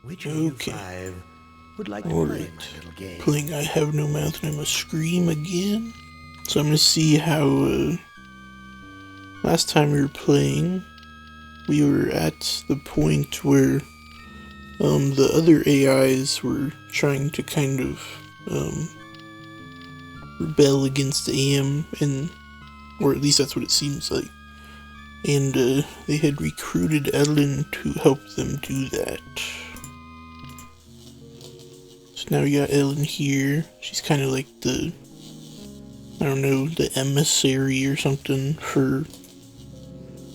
Which of you five would like to play Alright. my little game? Playing I Have No Mouth and I Must Scream again. So I'm gonna see how, last time we were playing, we were at the point where, the other AIs were trying to kind of, rebel against AM, or at least that's what it seems like. And, they had recruited Ellen to help them do that. So now we got Ellen here. She's kind of like the, I don't know, the emissary or something for,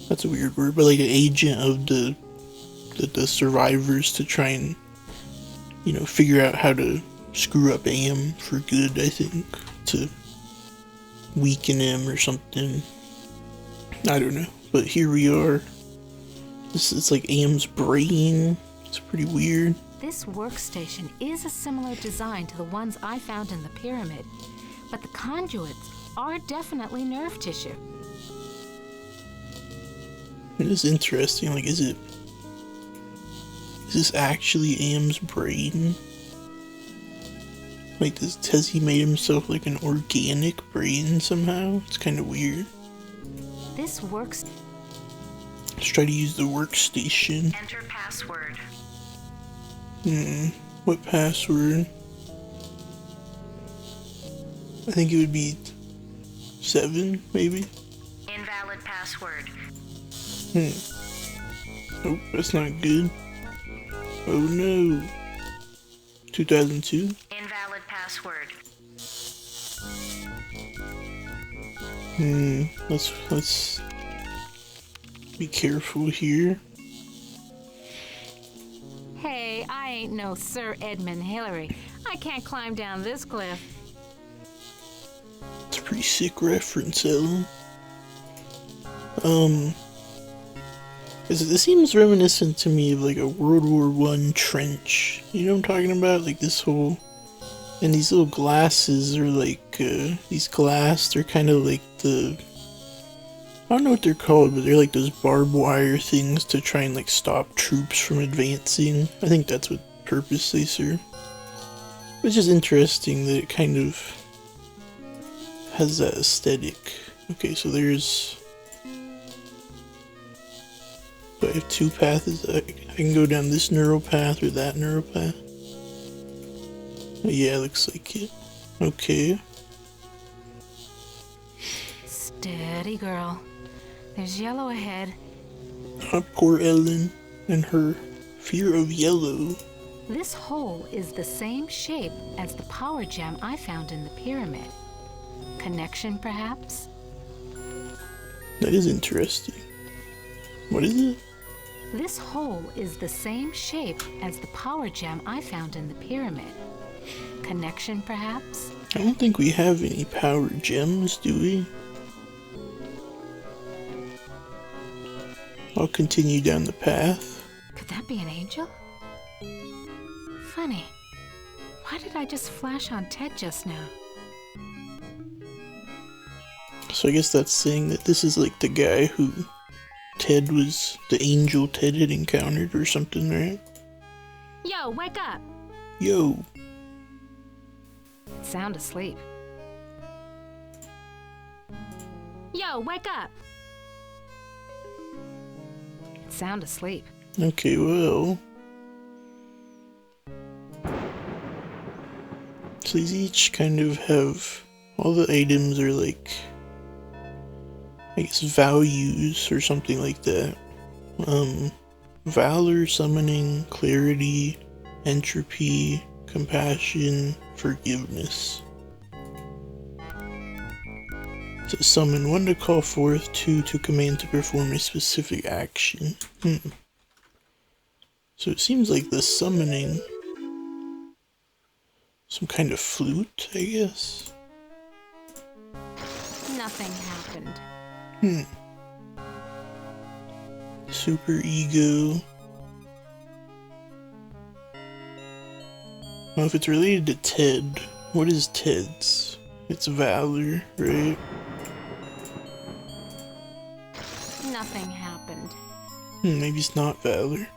that's a weird word, but like an agent of the survivors to try and, you know, figure out how to screw up AM for good, I think, to weaken him or something. I don't know, but here we are. This is like AM's brain. It's pretty weird. This workstation is a similar design to the ones I found in the pyramid, but the conduits are definitely nerve tissue. It is interesting, like, is this actually AM's brain? Like, has he made himself like an organic brain somehow? It's kind of weird. This works. Let's try to use the workstation. Enter password. What password? I think it would be 7, maybe? Invalid password. Oh, that's not good. Oh no. 2002? Invalid password. Let's be careful here. Hey, I ain't no Sir Edmund Hillary. I can't climb down this cliff. It's a pretty sick reference, Ellen. This seems reminiscent to me of like a World War I trench. You know what I'm talking about? Like this whole... And these little glasses are like, these glass, they're kind of like the... I don't know what they're called, but they're like those barbed wire things to try and like stop troops from advancing. I think that's what purpose they serve. It's just interesting that it kind of has that aesthetic. Okay, so there's... So I have 2 paths. I can go down this neural path or that neural path. Yeah, looks like it. Okay. Steady, girl. There's yellow ahead. Poor Ellen and her fear of yellow. This hole is the same shape as the power gem I found in the pyramid. Connection, perhaps? That is interesting. What is it? This hole is the same shape as the power gem I found in the pyramid. Connection, perhaps? I don't think we have any power gems, do we? I'll continue down the path. Could that be an angel? Funny. Why did I just flash on Ted just now? So I guess that's saying that this is like the guy who Ted was, the angel Ted had encountered or something, right? Yo, wake up! Yo. Sound asleep. Yo, wake up! Sound asleep. Okay, well. So these each kind of have, all the items are like, I guess values or something like that. Valor, summoning, clarity, entropy, compassion, forgiveness. To summon, 1 to call forth, 2 to command to perform a specific action. So it seems like the summoning, some kind of flute, I guess. Nothing happened. Super ego. Well, if it's related to Ted, what is Ted's? It's valor, right? Nothing happened. Maybe it's not valor.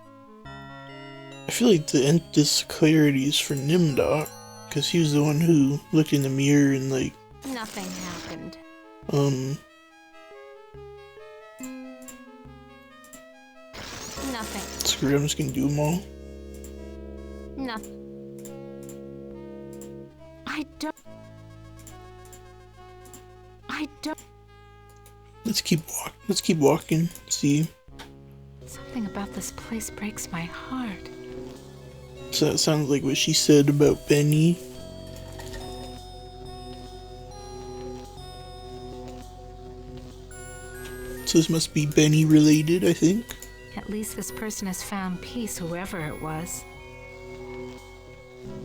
I feel like this clarity is for Nimdok, because he was the one who looked in the mirror and like... Nothing happened. Nothing. Screw it, I'm just gonna do them all. Nothing. I don't. Let's keep walking. See. Something about this place breaks my heart. So that sounds like what she said about Benny. So this must be Benny related, I think. At least this person has found peace, whoever it was.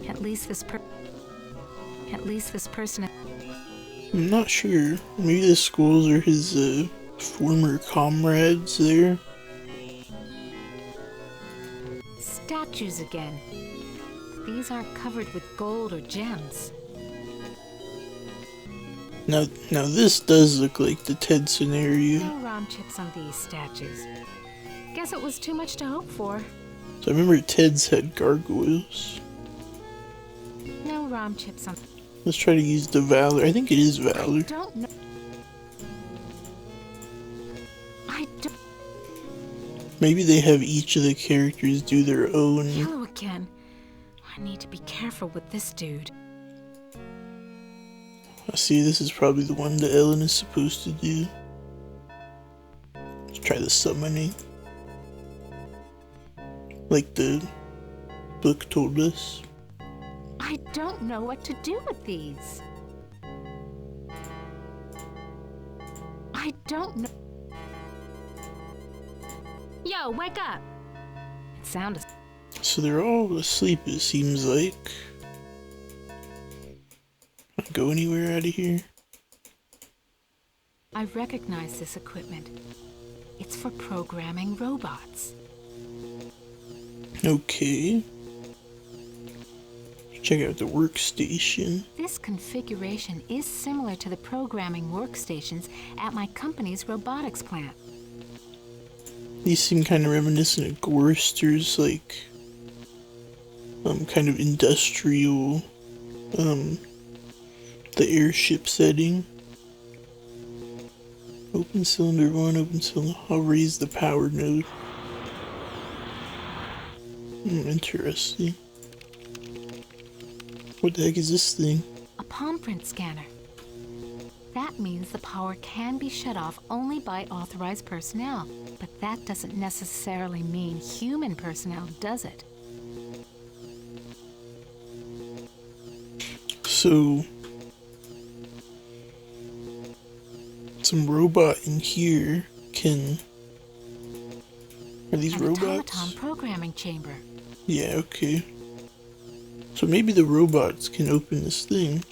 At least this person. I'm not sure. Maybe the schools are his former comrades there. Statues again. These aren't covered with gold or gems. Now this does look like the Ted scenario. No ROM chips on these statues. Guess it was too much to hope for. So I remember Ted's had gargoyles. No ROM chips on. Let's try to use the Valor. I think it is Valor. Don't know. I don't. Maybe they have each of the characters do their own. Yellow again. I need to be careful with this dude. I see, this is probably the one that Ellen is supposed to do. Let's try the summoning. Like the book told us. I don't know what to do with these. I don't know. Yo, wake up! It sounded. So they're all asleep, it seems like. Not go anywhere out of here. I recognize this equipment. It's for programming robots. Okay. Check out the workstation. This configuration is similar to the programming workstations at my company's robotics plant. These seem kind of reminiscent of Gorster's, like, kind of industrial, the airship setting. Open cylinder 1, open cylinder. I'll raise the power node. Interesting. What the heck is this thing? A palm print scanner. That means the power can be shut off only by authorized personnel. But that doesn't necessarily mean human personnel, does it? So, some robot in here can... Are these An robots? automaton programming chamber. Yeah, okay. So maybe the robots can open this thing.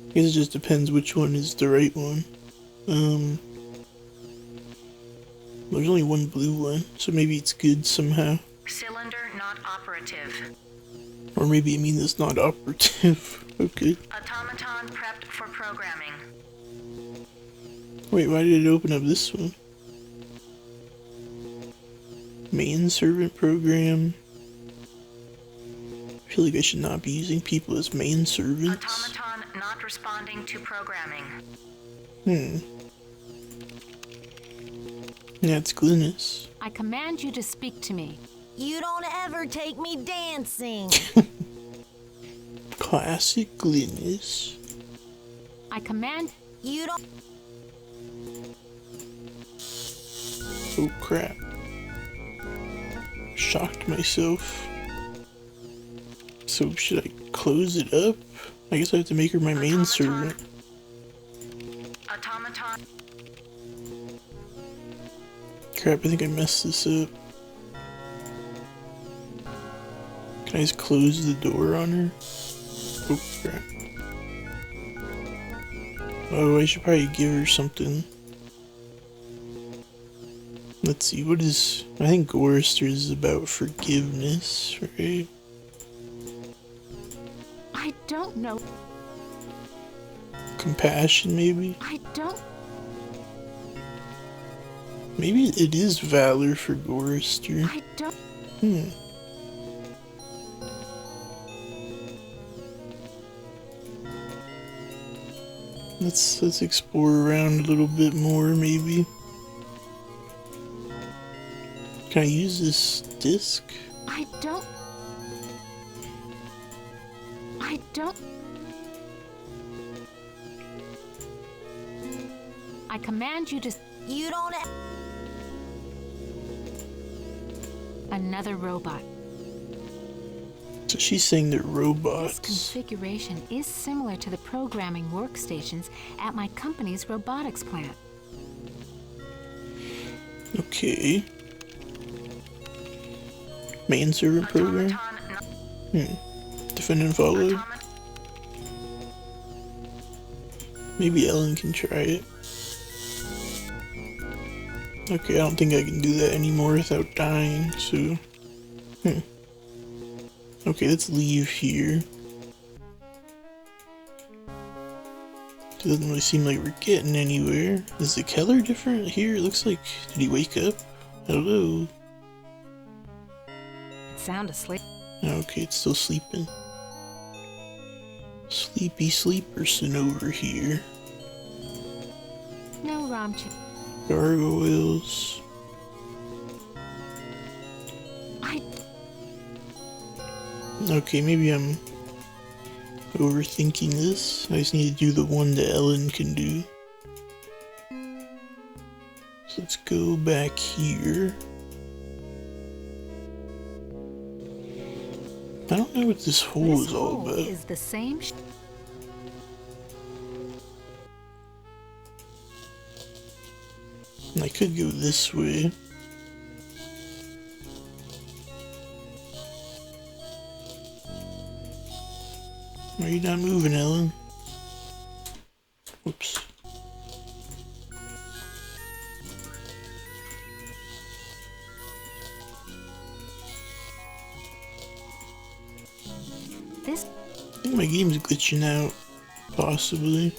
I guess it just depends which one is the right one. There's only one blue one, so maybe it's good somehow. Cylinder not operative. Or maybe it means it's not operative. Okay. Automaton prepped for programming. Wait, why did it open up this one? Manservant program. I feel like I should not be using people as manservants. Automaton not responding to programming. Yeah, it's Glynis. I command you to speak to me. You don't ever take me dancing. Classic Glynis. I command. You don't. Oh crap. Shocked myself. So should I close it up? I guess I have to make her my manservant. Automaton. Crap, I think I messed this up. Can I just close the door on her? Oh crap. Oh, I should probably give her something. Let's see, what is... I think Gorster's is about forgiveness, right? I don't know. Compassion, maybe? I don't. Maybe it is valor for Gorster. I don't. Let's explore around a little bit more, maybe. Can I use this disc? I don't. I command you to. You don't. Another robot. So she's saying they're This robots. configuration is similar to the programming workstations at my company's robotics plant. Okay. Manservant program? Defend and follow? Maybe Ellen can try it. Okay, I don't think I can do that anymore without dying, so... Okay, let's leave here. It doesn't really seem like we're getting anywhere. Is the Keller different here? It looks like... Did he wake up? Hello? Sound asleep. Okay, it's still sleeping. Sleepy sleeperson over here. No, Ramchi. Gargoyles. Okay, maybe I'm overthinking this. I just need to do the one that Ellen can do. So let's go back here. I don't know what this hole This is all hole about. is the same. I could go this way. Why are you not moving, Ellen? Whoops. This I think my game's glitching out. Possibly.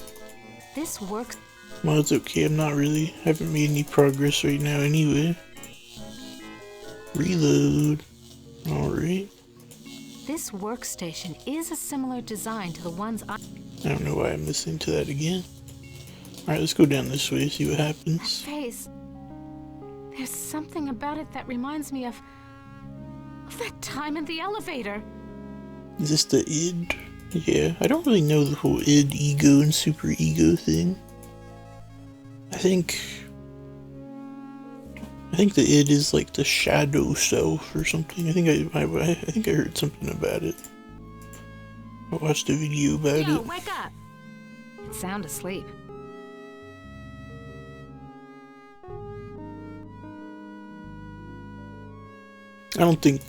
this works. Well, it's okay. I'm not really. I haven't made any progress right now anyway. Reload. Alright. This workstation is a similar design to the ones I. I don't know why I'm listening to that again. Alright, let's go down this way, see what That happens. face. There's something about it that reminds me of that time in the elevator. Is this the id? Yeah, I don't really know the whole id, ego, and super ego thing. I think the id is like the shadow self or something. I think I heard something about it. I watched a video about Yo, it. wake up! It's sound asleep. I don't think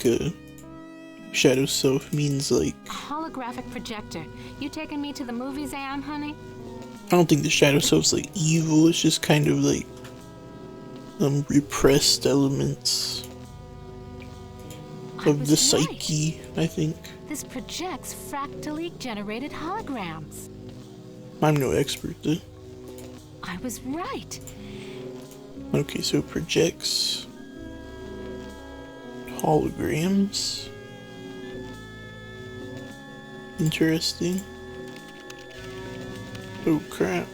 shadow self means like. A holographic projector. You taking me to the movies, Anne, honey? I don't think the shadow self's like evil. It's just kind of like repressed elements I of was the right. psyche, I think. This projects fractally generated holograms. I'm no expert though. I was right. Okay, so it projects holograms. Interesting. Oh crap.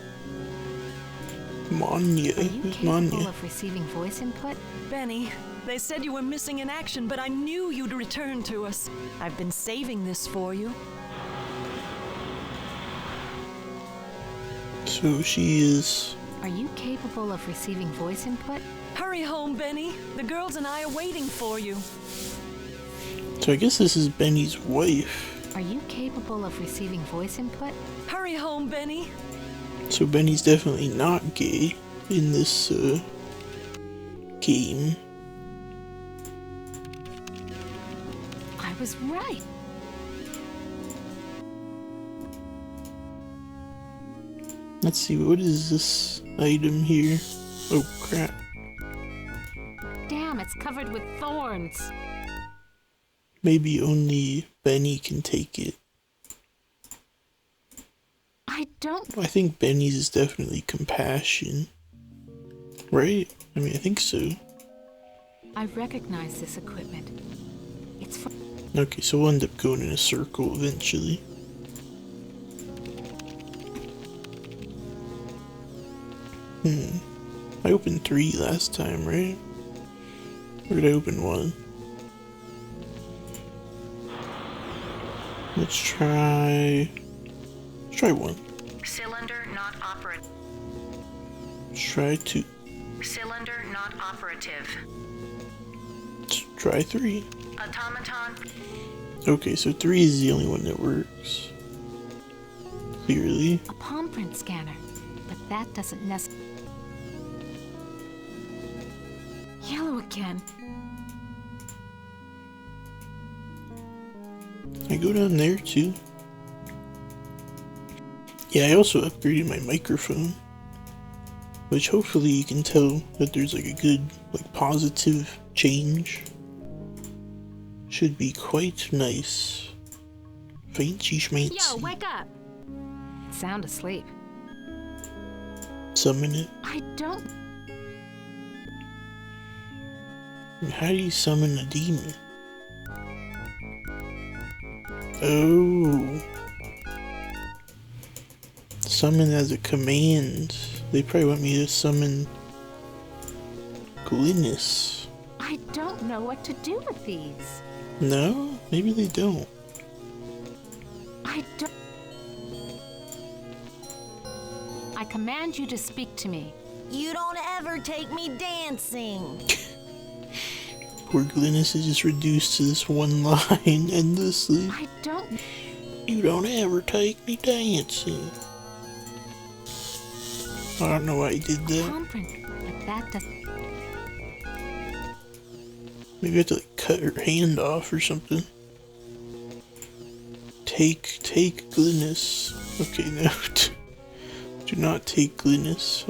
Manya. Are you Who's capable Manya? of receiving voice input? Benny, they said you were missing in action, but I knew you'd return to us. I've been saving this for you. So she is. Are you capable of receiving voice input? Hurry home, Benny. The girls and I are waiting for you. So I guess this is Benny's wife. Are you capable of receiving voice input? Hurry home, Benny. So Benny's definitely not gay in this game. I was right. Let's see, what is this item here? Oh crap. Damn, it's covered with thorns. Maybe only Benny can take it. I don't. I think Benny's is definitely compassion. Right? I mean, I think so. I recognize this equipment. It's for... Okay, so we'll end up going in a circle eventually. I opened 3 last time, right? Or did I open 1? Let's try 1. Cylinder not operative. Let's try 2. Cylinder not operative. Let's try 3. Automaton. Okay, so 3 is the only one that works. Clearly. a palm print scanner, but that doesn't necessarily... Yellow again. I go down there too. Yeah, I also upgraded my microphone, which hopefully you can tell that there's like a good, like, positive change. Should be quite nice. Fancy schmancy. Yo, wake up! Sound asleep. Summon it. I don't... How do you summon a demon? Oh. Summon as a command. They probably want me to summon Glynis. I don't know what to do with these. No? Maybe they don't. I don't... I command you to speak to me. You don't ever take me dancing. Poor Glynis is just reduced to this one line endlessly. I don't... You don't ever take me dancing. I don't know why he did that. Palm print, but that doesn't... Maybe I have to like cut her hand off or something. Take Glynis. Okay, no. Do not take Glynis.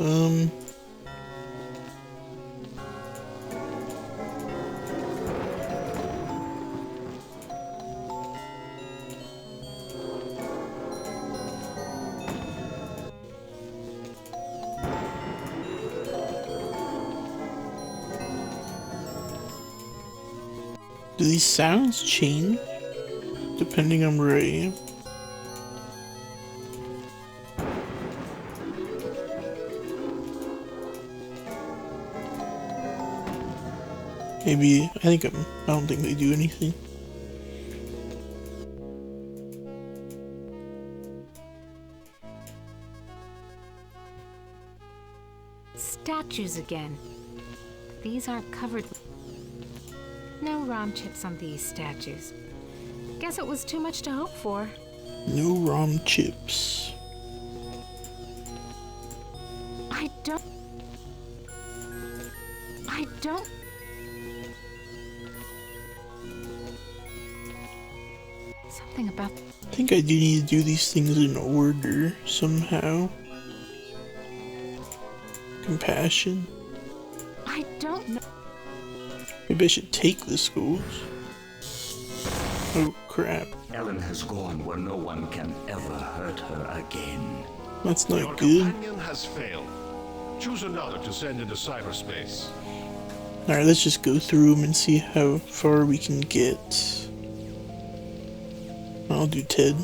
Do these sounds change depending on where I am? Maybe, I don't think they do anything. Statues again. These aren't covered with... No ROM chips on these statues. Guess it was too much to hope for. No ROM chips. I don't... Something about... I think I do need to do these things in order somehow. Compassion. I don't know... Maybe I should take the schools. Oh crap. Ellen has gone where no one can ever hurt her again. That's Your not good. companion has failed. Choose another to send into cyberspace. Alright, let's just go through them and see how far we can get. I'll do Ted.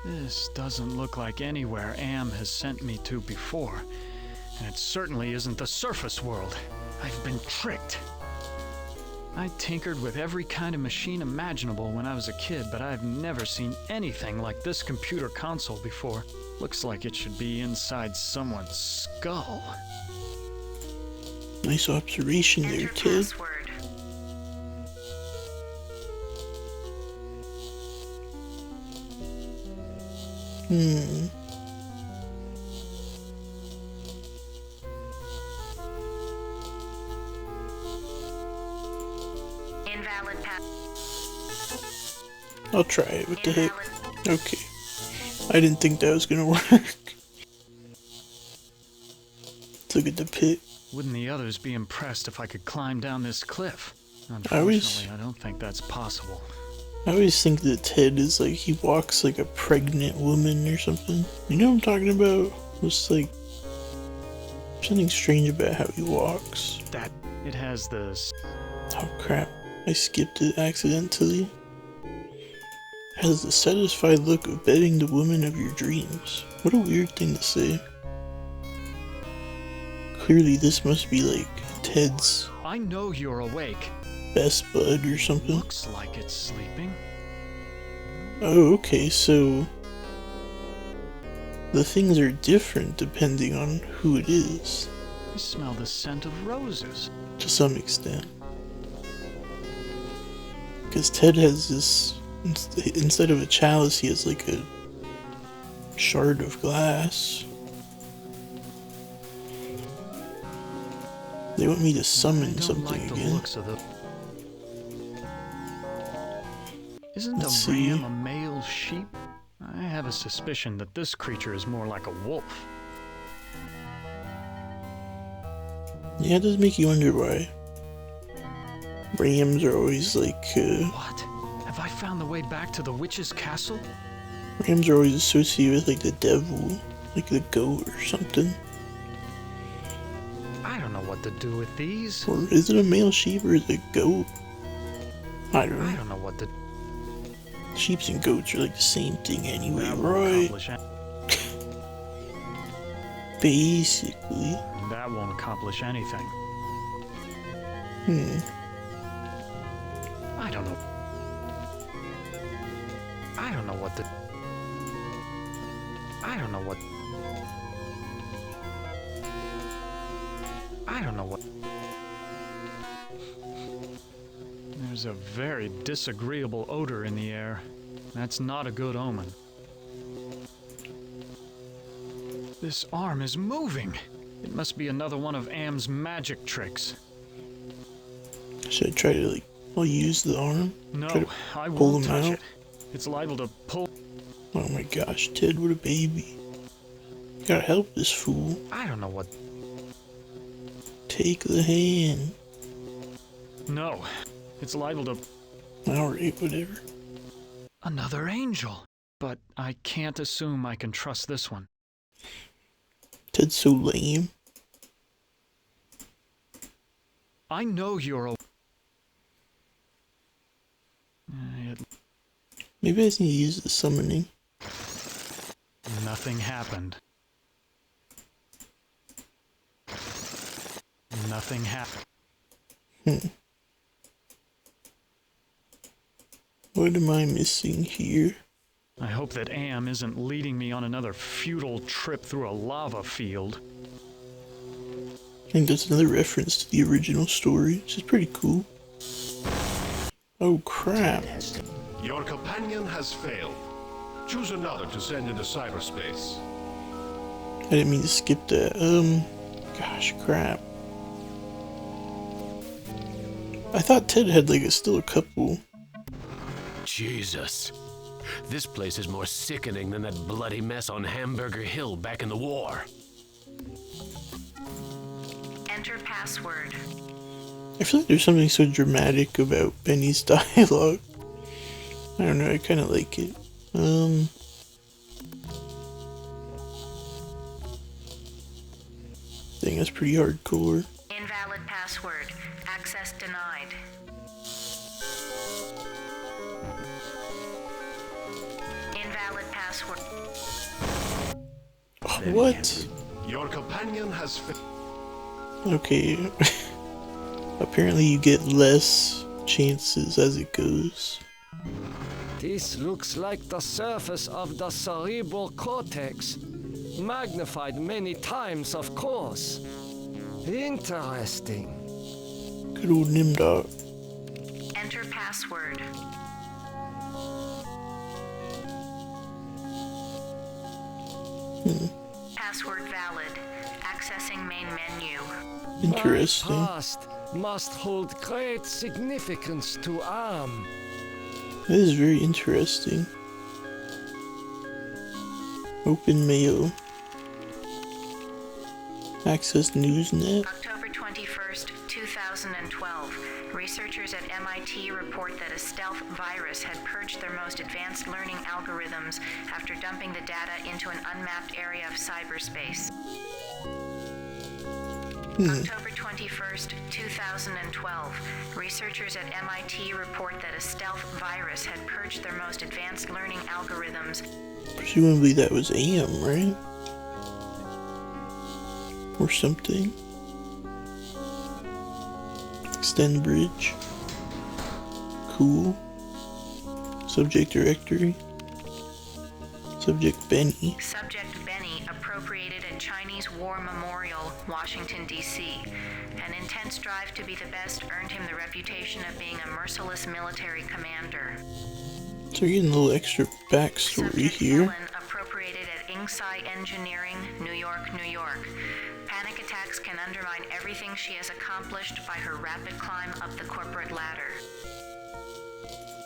This doesn't look like anywhere Am has sent me to before. And it certainly isn't the surface world. I've been tricked. I tinkered with every kind of machine imaginable when I was a kid, but I've never seen anything like this computer console before. Looks like it should be inside someone's skull. Nice observation there, Enter Ted. password. Invalid pass. I'll try it. What the heck? Invalid. Okay. I didn't think that was gonna work. Let's look at the pit. Wouldn't the others be impressed if I could climb down this cliff? I always- Unfortunately, I don't think that's possible. I always think that Ted is like, he walks like a pregnant woman or something. You know what I'm talking about? It's like, Something strange about how he walks. That it has this. Oh crap, I skipped it accidentally. Has the satisfied look of betting the woman of your dreams. What a weird thing to say. Clearly this must be like Ted's I know you're awake. best bud or something. Looks like it's sleeping. Oh, okay, so the things are different depending on who it is, I smell the scent of roses. to some extent. Because Ted has this, instead of a chalice, he has like a shard of glass. They want me to I summon don't something like the again. looks of the. Isn't Let's a see. ram a male sheep? I have a suspicion that this creature is more like a wolf. Yeah, it does make you wonder why rams are always like, What? Have I found the way back to the witch's castle? rams are always associated with like the devil, like the goat or something. I don't know what to do with these. Or is it a male sheep or is it a goat? I don't I know. don't know what to. Sheeps and goats are like the same thing anyway, That won't right? accomplish Basically. That won't accomplish anything. I don't know. I don't know what to. I don't know what. I don't know what. There's a very disagreeable odor in the air. That's not a good omen. This arm is moving. It must be another one of Am's magic tricks. Should I try to like, I'll use the arm? No, Try to I pull won't him touch out? it. It's liable to pull. Oh my gosh, Ted, what a baby. You gotta help this fool. I don't know what. Take the hand. No, it's liable to. Alright, whatever. Another angel. But I can't assume I can trust this one. Ted's so lame. I know you're a. Maybe I just need to use the summoning. Nothing happened. Nothing happened. What am I missing here? I hope that Am isn't leading me on another futile trip through a lava field. I think that's another reference to the original story, which is pretty cool. Oh crap. Your companion has failed. Choose another to send into cyberspace. I didn't mean to skip that. Gosh, crap. I thought Ted had like still a couple. Jesus. This place is more sickening than that bloody mess on Hamburger Hill back in the war. Enter password. I feel like there's something so dramatic about Benny's dialogue. I don't know, I kinda like it. I think that's pretty hardcore. Invalid password. Access denied. Invalid password. Oh, what? Your companion has failed. Okay. Apparently you get less chances as it goes. This looks like the surface of the cerebral cortex. Magnified many times, of course. Interesting. Good old Nimdog. Enter password. Password valid. Accessing main menu. Interesting. My past must hold great significance to Am. That is very interesting. Open mail. Access Newsnet. October 21st, 2012. Researchers at MIT report that a stealth virus had purged their most advanced learning algorithms after dumping the data into an unmapped area of cyberspace. October 21st, 2012. Researchers at MIT report that a stealth virus had purged their most advanced learning algorithms. Presumably that was AM, right? Or something. Extend bridge. Cool. Subject directory. Subject Benny. Subject Benny appropriated a Chinese War Memorial, Washington, D.C. An intense drive to be the best earned him the reputation of being a merciless military commander. So you're getting a little extra backstory Subject here. Ellen appropriated at Inksai Engineering, New York, New York. Panic attacks can undermine everything she has accomplished by her rapid climb up the corporate ladder.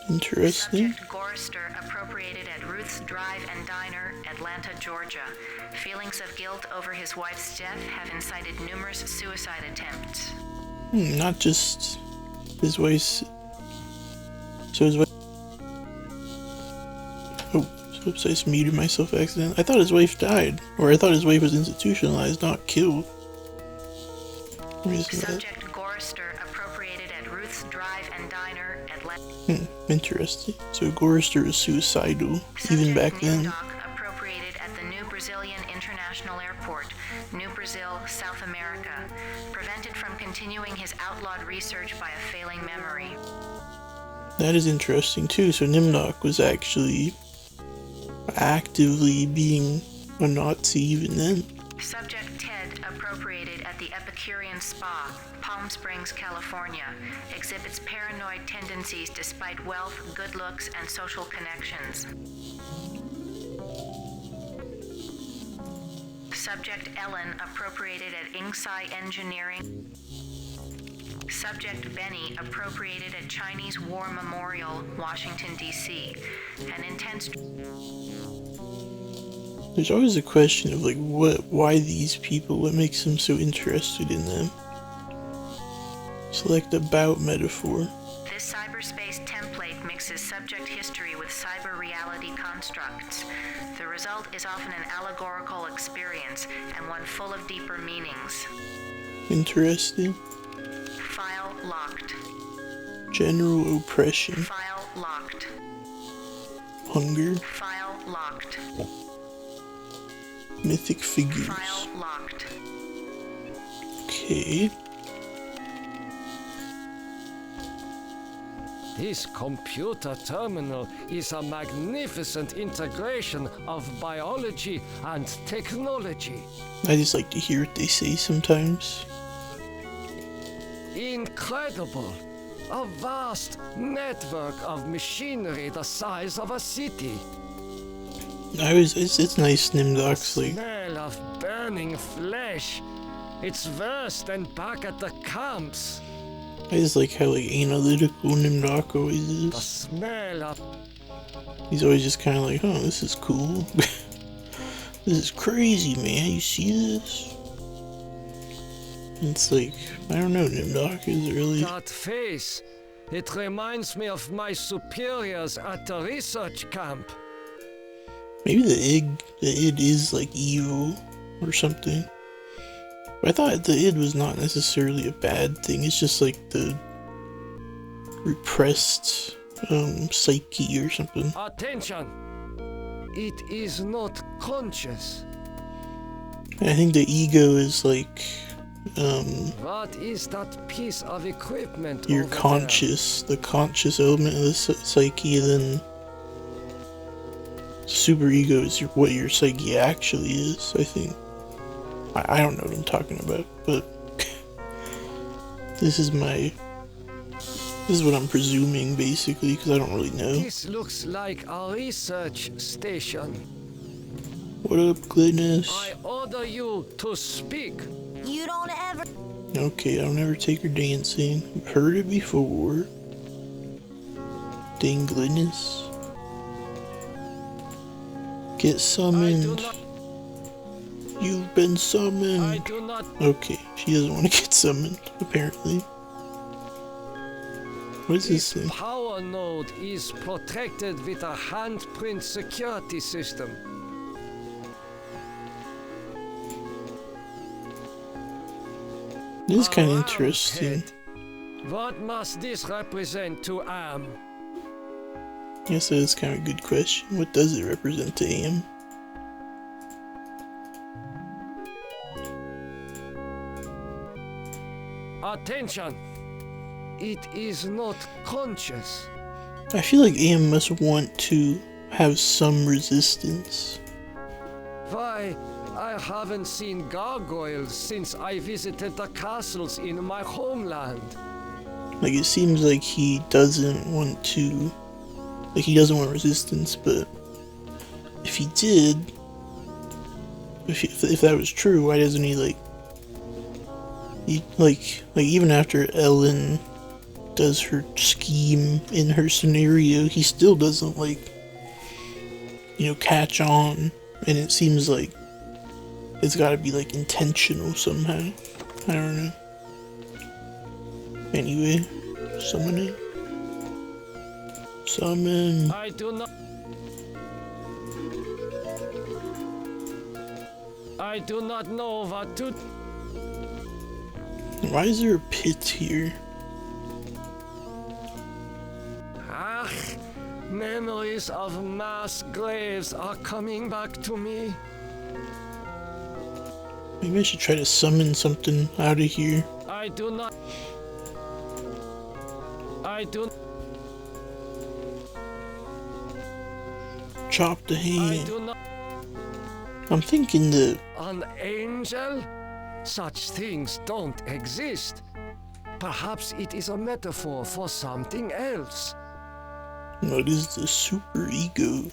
Interesting. Subject Gorrister appropriated at Ruth's Drive and Diner, Atlanta, Georgia. Feelings of guilt over his wife's death have incited numerous suicide attempts. Not just his wife's. So his wife. Oh, oops, I just muted myself accidentally. I thought his wife died. Or I thought his wife was institutionalized, not killed. Subject Gorrister appropriated at Ruth's Drive and Diner, Atlanta. Interesting. So Gorrister was suicidal, even back then. Appropriated at the New Brazilian International Airport, New Brazil, South America. Prevented from continuing his outlawed research by a failing memory. That is interesting too. So Nimnock was actually actively being a Nazi even then. Subject Ted appropriated at the Epicurean Spa, Palm Springs, California. Exhibits paranoid tendencies despite wealth, good looks, and social connections. Subject Ellen appropriated at Inksai Engineering. Subject Benny appropriated at Chinese War Memorial, Washington, D.C. An intense... There's always a question of like, why these people, what makes them so interested in them? Select about metaphor. This cyberspace template mixes subject history with cyber reality constructs. The result is often an allegorical experience and one full of deeper meanings. Interesting. File locked. General oppression. File locked. Hunger. File locked. Mythic figures. File locked. Okay. This computer terminal is a magnificent integration of biology and technology. I just like to hear what they say sometimes. Incredible! A vast network of machinery the size of a city. It's nice Nimdock's like... Smell of burning flesh. It's worse than back at the camps. I just like how like analytical Nimdock always is. The smell of... He's always just kind of like, oh, this is cool. This is crazy, man. You see this? It's like, I don't know, Nimdock is really... That face. It reminds me of my superiors at the research camp. Maybe the id is like evil or something. But I thought the id was not necessarily a bad thing. It's just like the repressed psyche or something. Attention! It is not conscious. I think the ego is like what is that piece of equipment? You're over conscious, the conscious element of the psyche, then superego is what your psyche actually is, I think. I don't know what I'm talking about, but this is what I'm presuming, basically, because I don't really know. This looks like a research station. What up, Glynis? I order you to speak. You don't ever... Okay, I'll never take her dancing. I've heard it before. Dang Glynis. Get summoned. You've been summoned. I do not... Okay, she doesn't want to get summoned, apparently. What is this thing? Power node is protected with a handprint security system. It is kind of interesting. What must this represent to Am? Yes, that is kind of a good question. What does it represent to Am? Attention! It is not conscious. I feel like Am must want to have some resistance. Why, I haven't seen gargoyles since I visited the castles in my homeland. Like, it seems like he doesn't want to... Like, he doesn't want resistance, but... If he did... If that was true, why doesn't he, like... Like, even after Ellen does her scheme in her scenario, he still doesn't, like... You know, catch on. And it seems like... It's gotta be, like, intentional somehow. I don't know. Anyway, summon it. Summon. I do not know what to... Why is there a pit here? Ah, memories of mass graves are coming back to me. Maybe I should try to summon something out of here. I do... Chop the hand. I do not... I'm thinking that... An angel? Such things don't exist. Perhaps it is a metaphor for something else. What is the super ego?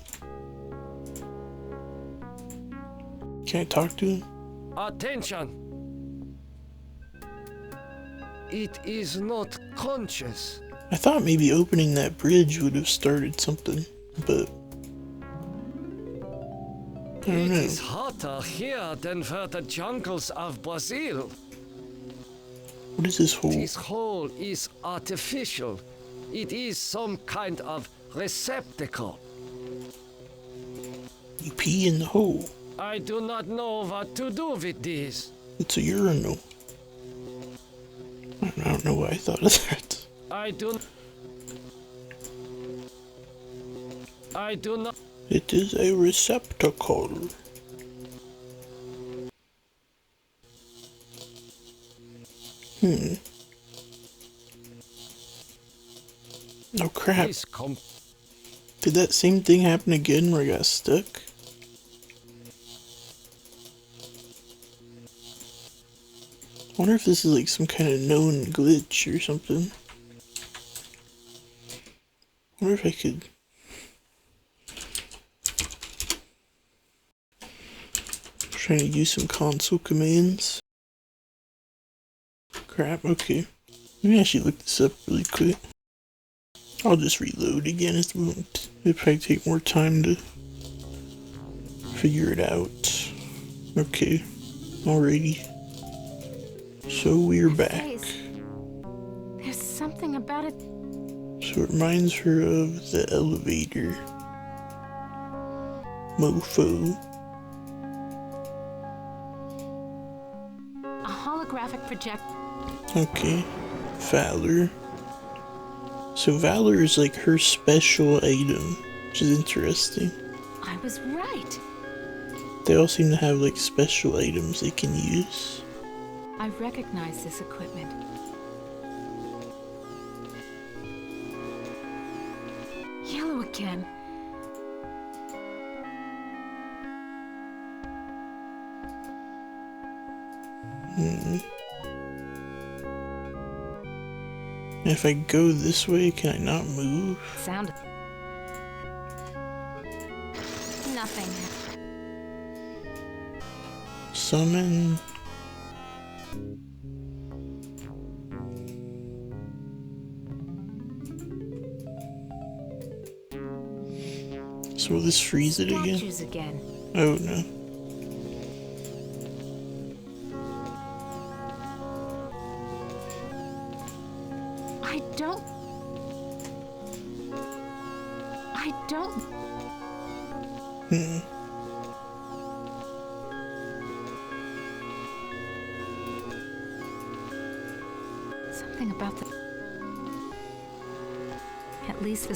Can I talk to him? Attention! It is not conscious. I thought maybe opening that bridge would have started something, but... I don't It know. is hotter here than for the jungles of Brazil. What is this hole? This hole is artificial. It is some kind of receptacle. You pee in the hole. I do not know what to do with this. It's a urinal. I don't know why I thought of that. I do not... It is a receptacle. Oh crap. Did that same thing happen again where I got stuck? I wonder if this is like some kind of known glitch or something. I wonder if I could... Trying to use some console commands. Crap, okay. Maybe I should look this up really quick. I'll just reload again. It'll probably take more time to figure it out. Okay, alrighty. So we're back. There's something about it. So it reminds her of the elevator. Mofo. A holographic project. Okay. Valor. So Valor is like her special item, which is interesting. I was right. They all seem to have like special items they can use. I recognize this equipment. Yellow again. If I go this way, can I not move? Sound. Nothing. Summon. So will this freeze it again? Statues again. Oh no. I don't. something about the... At least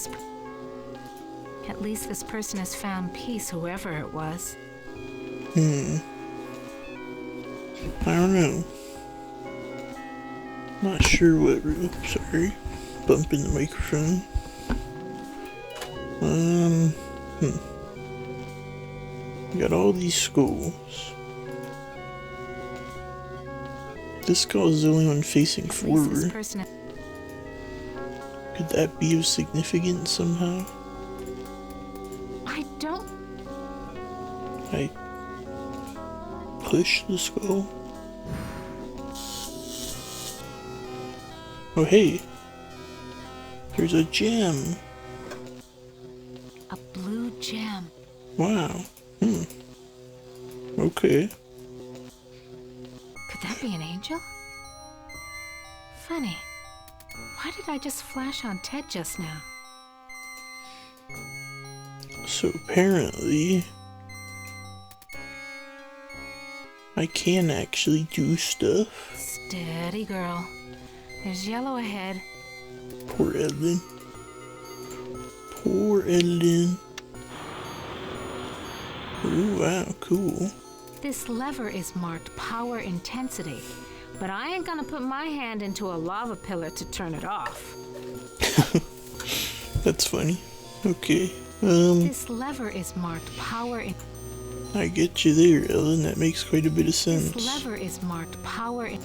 this person has found peace, whoever it was. I don't know. Not sure what... Oops, sorry. Bumping the microphone. Got all these skulls. This skull is the only one facing forward. Could that be of significance somehow? I don't... I push the skull. Oh hey, there's a gem. A blue gem. Wow. Okay. Could that be an angel? Funny. Why did I just flash on Ted just now? So apparently, I can actually do stuff. Steady, girl. There's yellow ahead. Poor Ellen. Poor Ellen. Ooh, wow, cool. This lever is marked power intensity, but I ain't gonna put my hand into a lava pillar to turn it off. That's funny. Okay. This lever is marked power in... I get you there, Ellen. That makes quite a bit of sense. This lever is marked power in...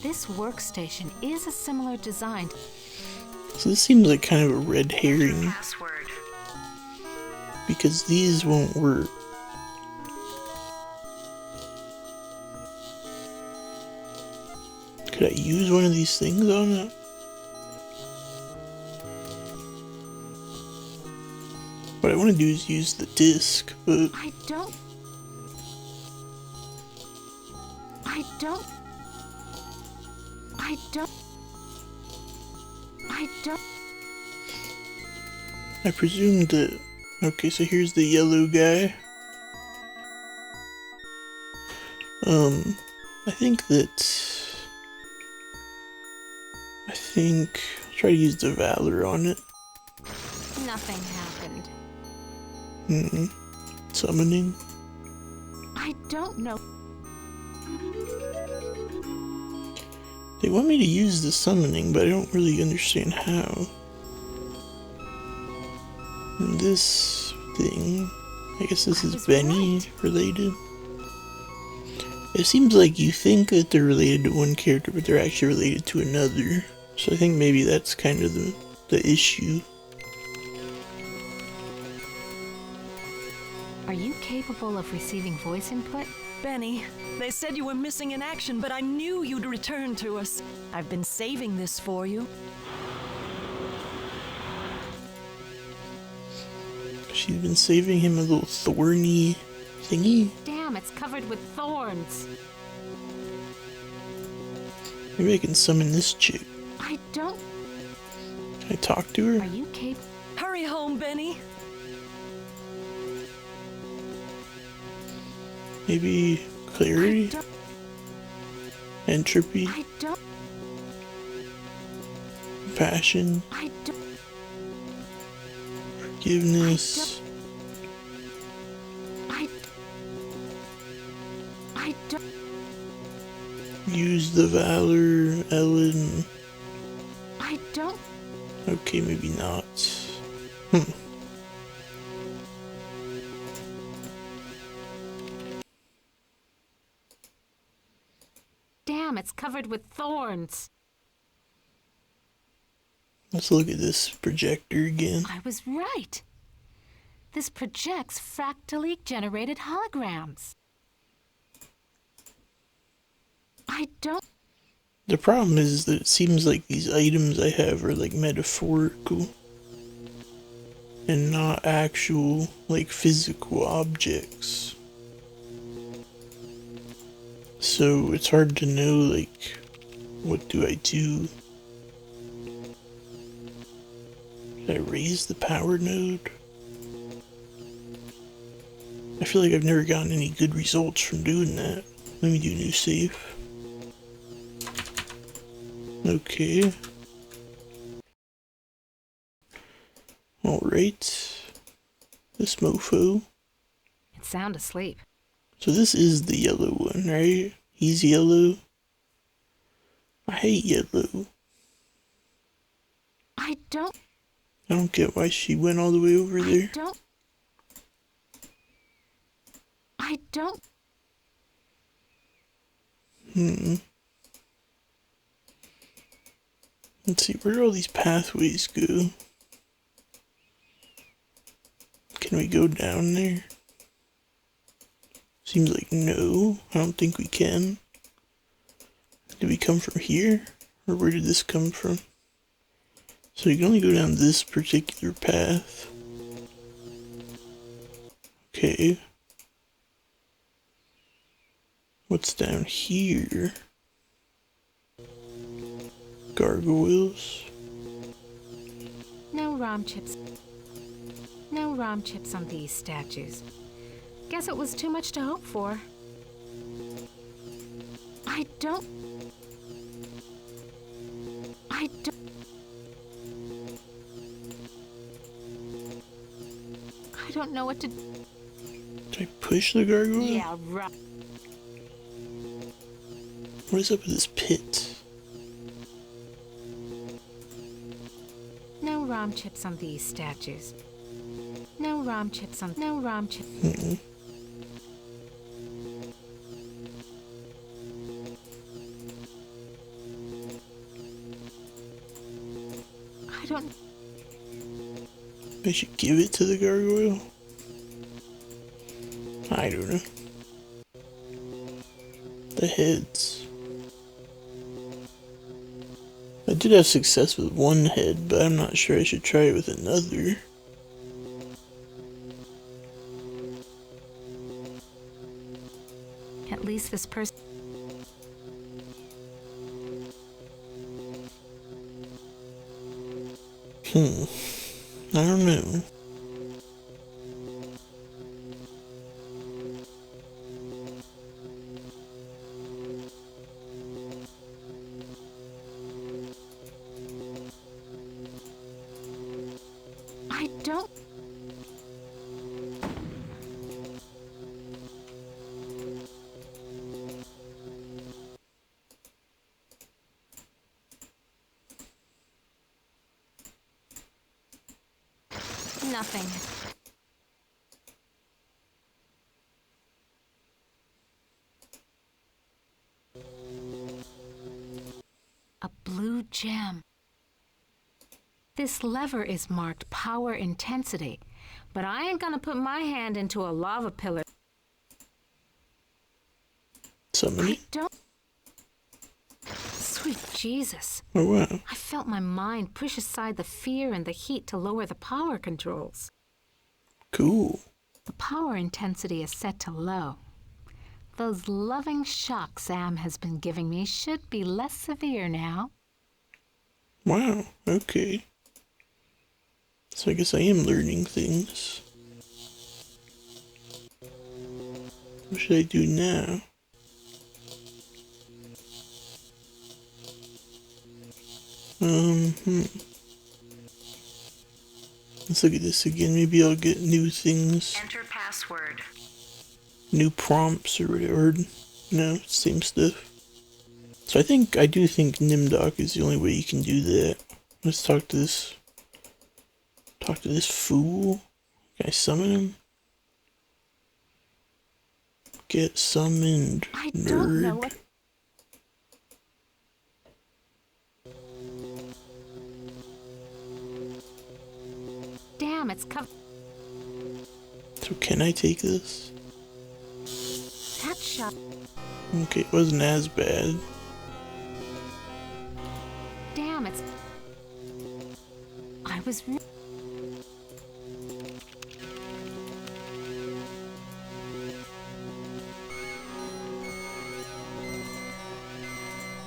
This workstation is a similar design. So this seems like kind of a red herring. Password. Because these won't work. Could I use one of these things on it? What I want to do is use the disc, but... I don't... I don't... I presume that... Okay, so here's the yellow guy. I think I'll try to use the Valor on it. Nothing happened. Summoning. I don't know. They want me to use the summoning, but I don't really understand how. And this thing, I guess this is Benny related. It seems like you think that they're related to one character, but they're actually related to another. So I think maybe that's kind of the issue. Are you capable of receiving voice input? Benny, they said you were missing in action, but I knew you'd return to us. I've been saving this for you. She's been saving him a little thorny thingy. Damn, it's covered with thorns. Maybe I can summon this chick. I don't... Can I talk to her? Are you capable? Hurry home, Benny. Maybe clarity? Entropy? I don't... Passion? I don't... Forgiveness? I don't... Use the Valor, Ellen. I don't... Okay, maybe not. Damn, it's covered with thorns. Let's look at this projector again. I was right. This projects fractally generated holograms. I don't... The problem is that it seems like these items I have are like metaphorical and not actual, like physical objects. So it's hard to know, like, what do I do? Did I raise the power node? I feel like I've never gotten any good results from doing that. Let me do new save. Okay. Alright. This mofo. It's sound asleep. So this is the yellow one, right? He's yellow. I hate yellow. I don't get why she went all the way over there. I don't. Let's see, where do all these pathways go? Can we go down there? Seems like no, I don't think we can. Did we come from here? Or where did this come from? So you can only go down this particular path. Okay. What's down here? Gargoyles. No ROM chips. No ROM chips on these statues. Guess it was too much to hope for. I don't know what to do. Did I push the gargoyle? Yeah, right. What is up with this pit? No ROM chips on these statues. No ROM chips on. No ROM chips. I don't. I should give it to the gargoyle? I don't know. The heads. I did have success with one head, but I'm not sure I should try it with another. At least this person. I don't know. I don't. Nothing. A blue gem. This lever is marked power intensity, but I ain't gonna put my hand into a lava pillar. Somebody? I don't. Sweet Jesus. Oh wow. I felt my mind push aside the fear and the heat to lower the power controls. Cool. The power intensity is set to low. Those loving shocks Sam has been giving me should be less severe now. Wow, okay. So I guess I am learning things. What should I do now? Let's look at this again. Maybe I'll get new things. Enter password. New prompts or whatever. No, same stuff. So I do think Nimdoc is the only way you can do that. Let's talk to this. Talk to this fool. Can I summon him? Get summoned, I nerd. don't know what. Damn, it's covered. So can I take this? That shot. Okay, it wasn't as bad. Damn, it's. I was.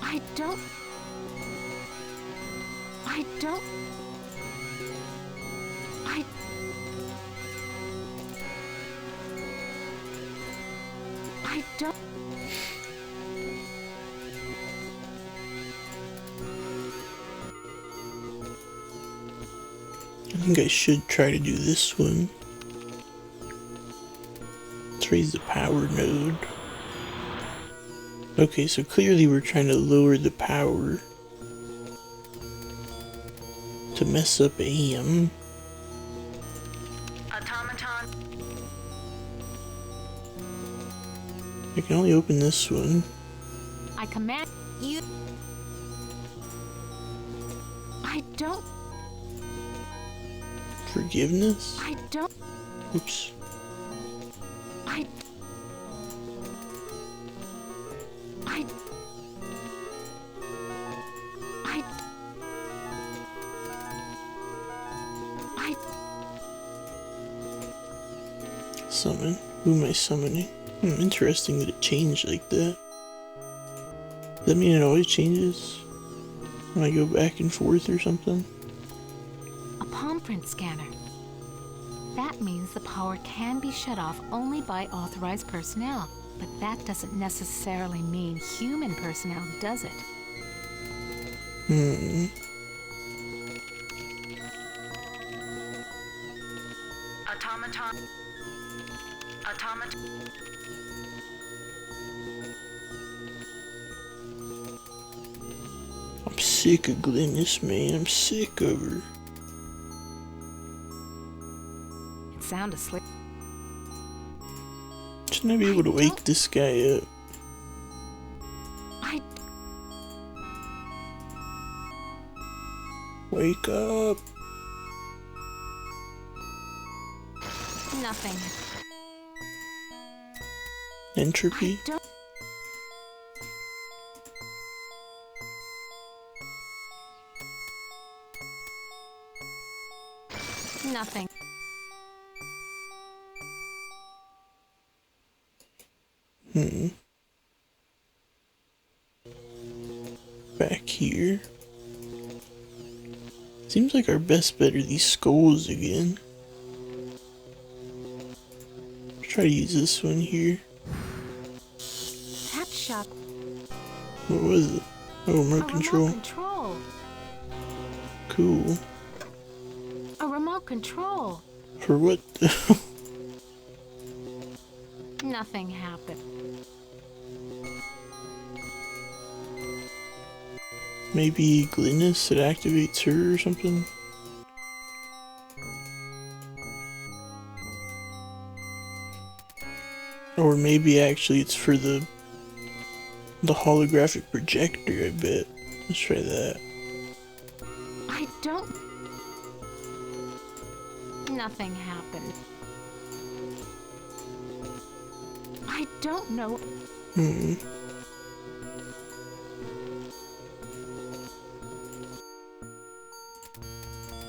I don't. don't. I think I should try to do this one. Let's raise the power node. Okay, so clearly we're trying to lower the power to mess up AM. Automaton. I can only open this one. I command you. I don't. Forgiveness? I don't. Oops. I. I. I. I. Summon? Who am I summoning? Interesting that it changed like that. Does that mean it always changes? When I go back and forth or something? A palm print scanner. That means the power can be shut off only by authorized personnel. But that doesn't necessarily mean human personnel, does it? Automaton. Automaton. I'm sick of Glynis, man. I'm sick of her. It's sound asleep. Shouldn't I be able to wake this guy up? I. Wake up. Nothing. Entropy? Don't. Nothing. Back here. Seems like our best bet are these skulls again. Let's try to use this one here. Tap shop. What was it? Oh, remote control. Remote control. Cool. A remote control. For what? Nothing happened. Maybe Glynis, it activates her or something? Or maybe actually it's for the holographic projector, I bet. Let's try that. I don't. Nothing happened. I don't know.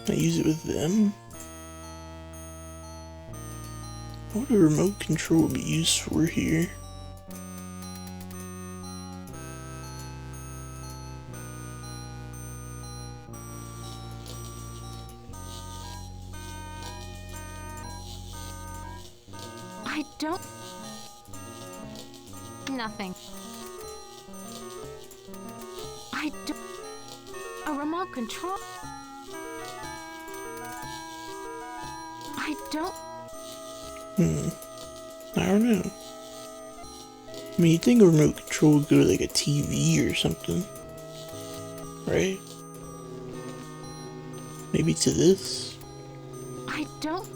I use it with them? What would a remote control be used for here? I don't. Nothing. I don't. A remote control. I don't. I don't know. I mean, you'd think a remote control would go to like a TV or something. Right? Maybe to this? I don't.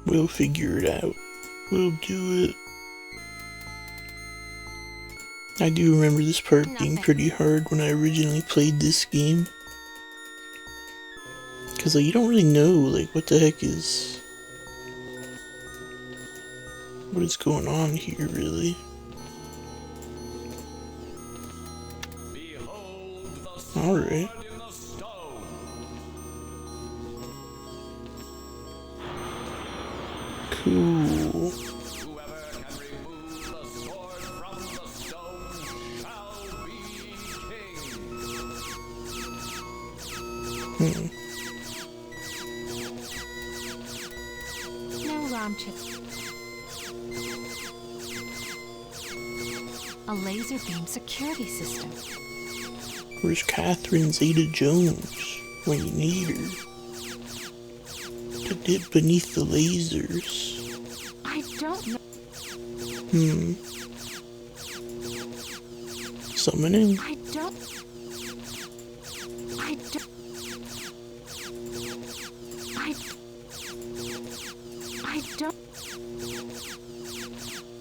We'll figure it out. We'll do it. I do remember this part being pretty hard when I originally played this game. Cause like you don't really know like what the heck is what is going on here really. Alright. Cool. alarm chip. A laser beam security system. Where's Catherine Zeta-Jones when you need her? To dip beneath the lasers. I don't know. Summoning? I don't.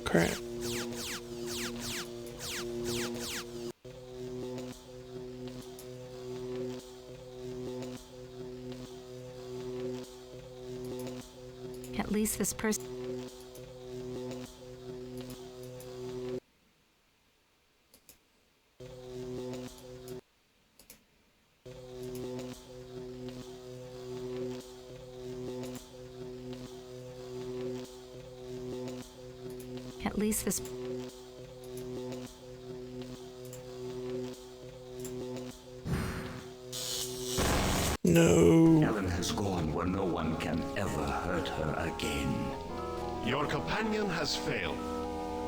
Crap. At least this person. At least this. No. Ellen has gone where no one can ever hurt her again. Your companion has failed.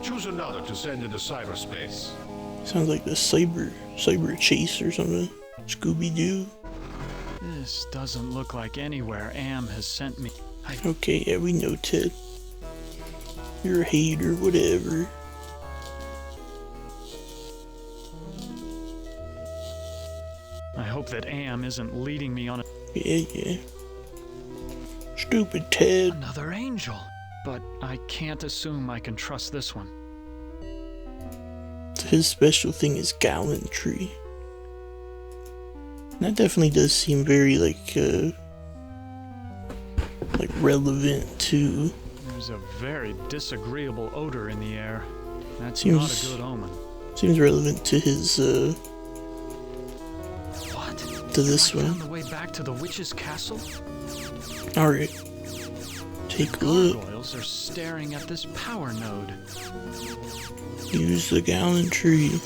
Choose another to send into cyberspace. Sounds like the cyber chase or something. Scooby-Doo. This doesn't look like anywhere Am has sent me. Okay, yeah, we know, Ted. You're a hater, whatever. I hope that Am isn't leading me on a... Yeah. Stupid Ted. Another angel. But I can't assume I can trust this one. His special thing is gallantry. That definitely does seem very, like relevant to... There's a very disagreeable odor in the air. That's Seems, not a good omen. Seems relevant to his, What? to this one. On the way back to the witch's castle? Alright. Take a look. Gargoyles are staring at this power node. Use the gallantry.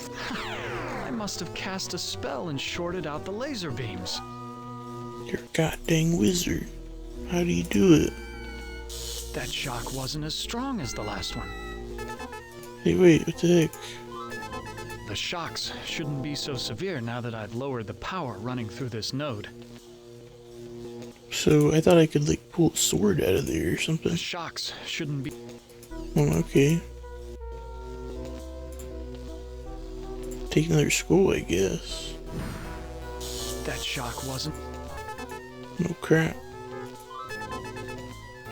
I must have cast a spell and shorted out the laser beams. You're a goddamn wizard. How do you do it? That shock wasn't as strong as the last one. Hey, wait, what the heck? The shocks shouldn't be so severe now that I've lowered the power running through this node. So, I thought I could, like, pull a sword out of there or something. The shocks shouldn't be... Oh, okay. Take another skull, I guess. That shock wasn't... No crap.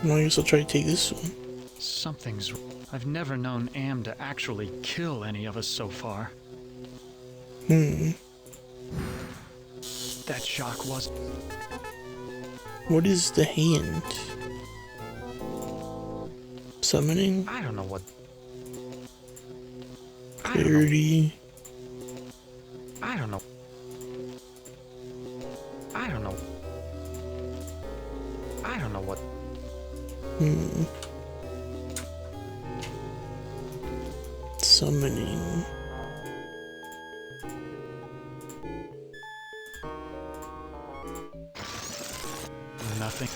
Well, I guess I'll try to take this one. Something's... I've never known Am to actually kill any of us so far. That shock was... What is the hand? Summoning? I don't know what... Clarity. I don't know. I don't know. I don't know what... Summoning. Nothing.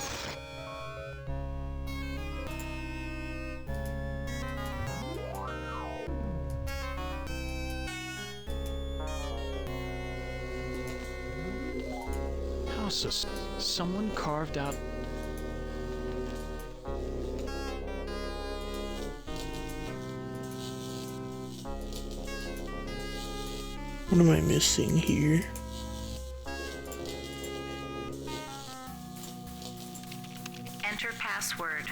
Houses. Someone carved out... What am I missing here? Enter password.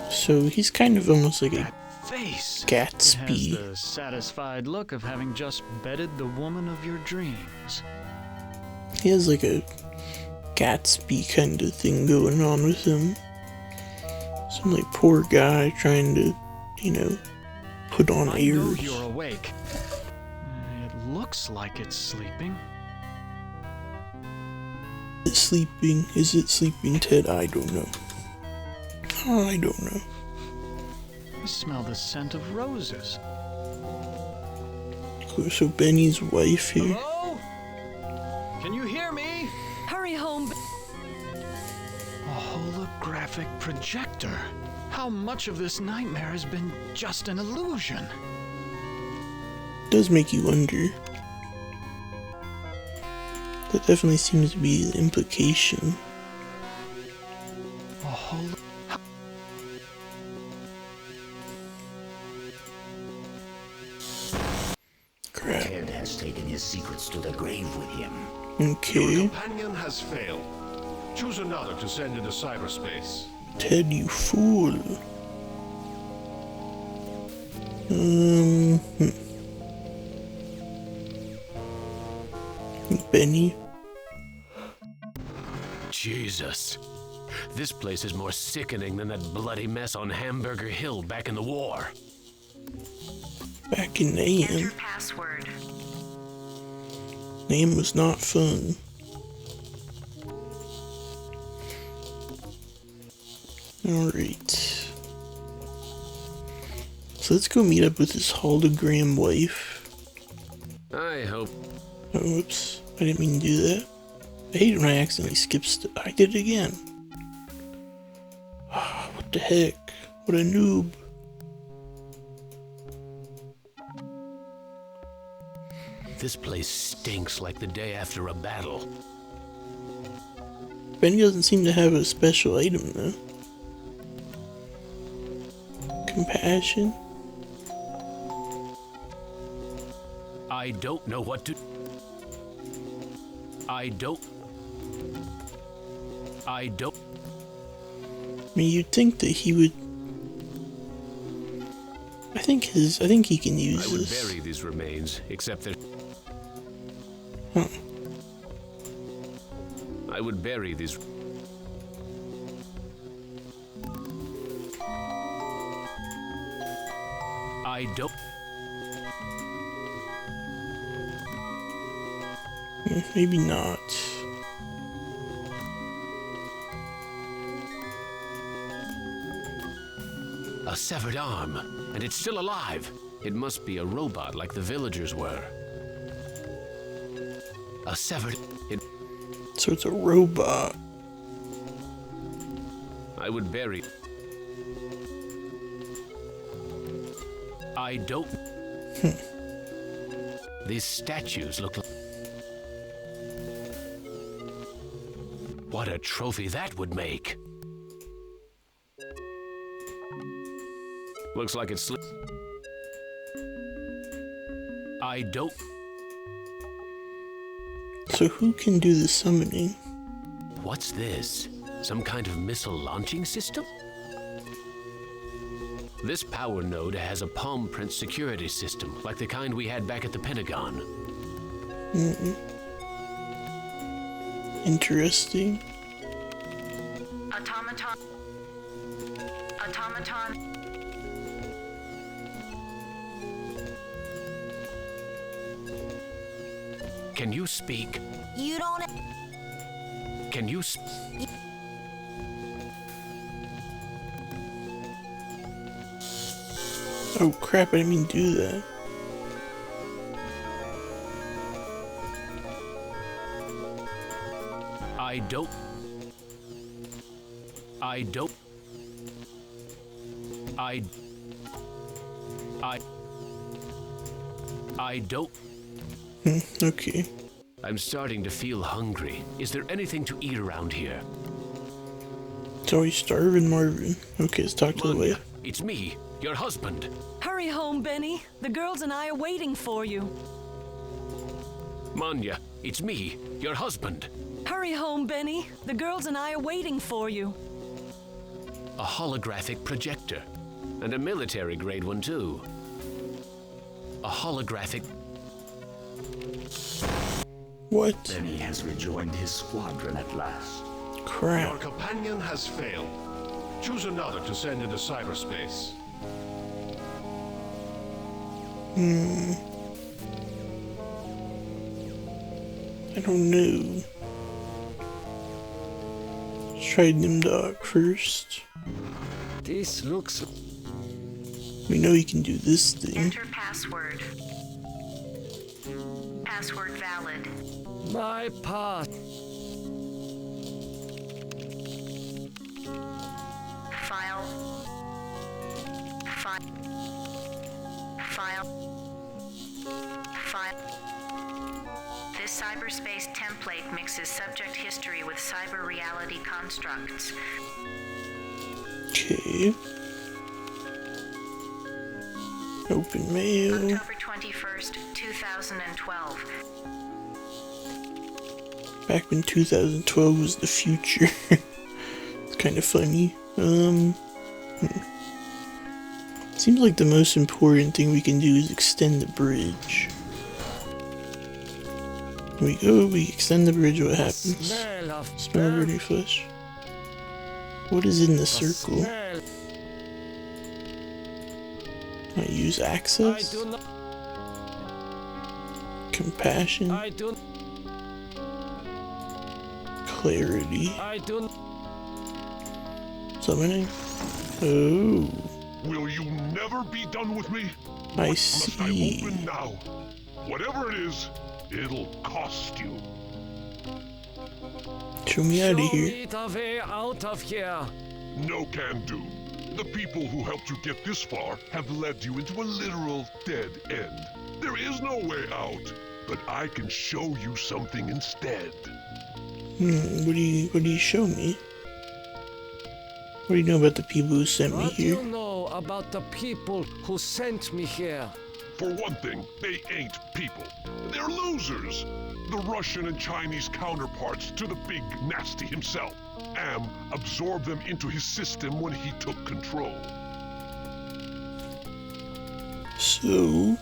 So he's kind of almost like a face. Gatsby. It has the satisfied look of having just bedded the woman of your dreams. He has like a Gatsby kind of thing going on with him. Some like poor guy trying to, you know, put on I know airs. you're awake. It looks like it's sleeping. Is it sleeping? Is it sleeping, Ted? I don't know. I don't know. I smell the scent of roses. Cool, so Benny's wife here. Hello? holographic projector. How much of this nightmare has been just an illusion? Does make you wonder. That definitely seems to be the implication. A whole... Crap. Ted has taken his secrets to the grave with him. Okay. Your companion has failed. Choose another to send into cyberspace. Ted, you fool. Benny. Jesus. This place is more sickening than that bloody mess on Hamburger Hill back in the war. Back in Enter AM. password. Name was not fun. Alright. So let's go meet up with his hologram wife. I hope. Oh, whoops. I didn't mean to do that. I hate it when I accidentally skip stuff. I did it again. What the heck? What a noob. This place stinks like the day after a battle. Benny doesn't seem to have a special item though. Compassion? I don't know what to... I don't... I mean, you'd think that he would... I think he can use I would this. bury these remains, except that... Huh. I would bury these... I don't... Maybe not. A severed arm, and it's still alive. It must be a robot like the villagers were. A severed... So it's a robot. I would bury... I don't... These statues look like... What a trophy that would make. Looks like it's... I don't... So who can do the summoning? What's this? Some kind of missile launching system? This power node has a palm print security system, like the kind we had back at the Pentagon. Interesting. Automaton. Automaton. Can you speak? You don't... Can you Oh crap, I didn't mean to do that. I don't... I don't... I don't... Okay. I'm starting to feel hungry. Is there anything to eat around here? It's always starving Marvin. Okay, let's talk to the wife. It's me, your husband. Hurry home, Benny. The girls and I are waiting for you. Manya, it's me, your husband. Hurry home, Benny. The girls and I are waiting for you. A holographic projector. And a military-grade one, too. A holographic... What? Benny has rejoined his squadron at last. Crap. Your companion has failed. Choose another to send into cyberspace. I don't know. Let's try Nimdok first. This looks... We know he can do this thing. Enter password. Password valid. my part. File. This cyberspace template mixes subject history with cyber reality constructs. Okay. Open mail. October 21st, 2012. Back when 2012 was the future. It's kind of funny. Seems like the most important thing we can do is extend the bridge. Here we go, we extend the bridge, what happens? Smell of burning flesh. What is in the circle? I use access? Compassion? Clarity? Summoning? Oh. Will you never be done with me? I see. Must I open now? Whatever it is, it'll cost you. Show me out of here. Show me the way out of here. No can do. The people who helped you get this far have led you into a literal dead end. There is no way out, but I can show you something instead. What do you show me? What do you know about the people who sent me here? What do you know about the people who sent me here? For one thing, they ain't people. They're losers. The Russian and Chinese counterparts to the big nasty himself. Am absorbed them into his system when he took control. So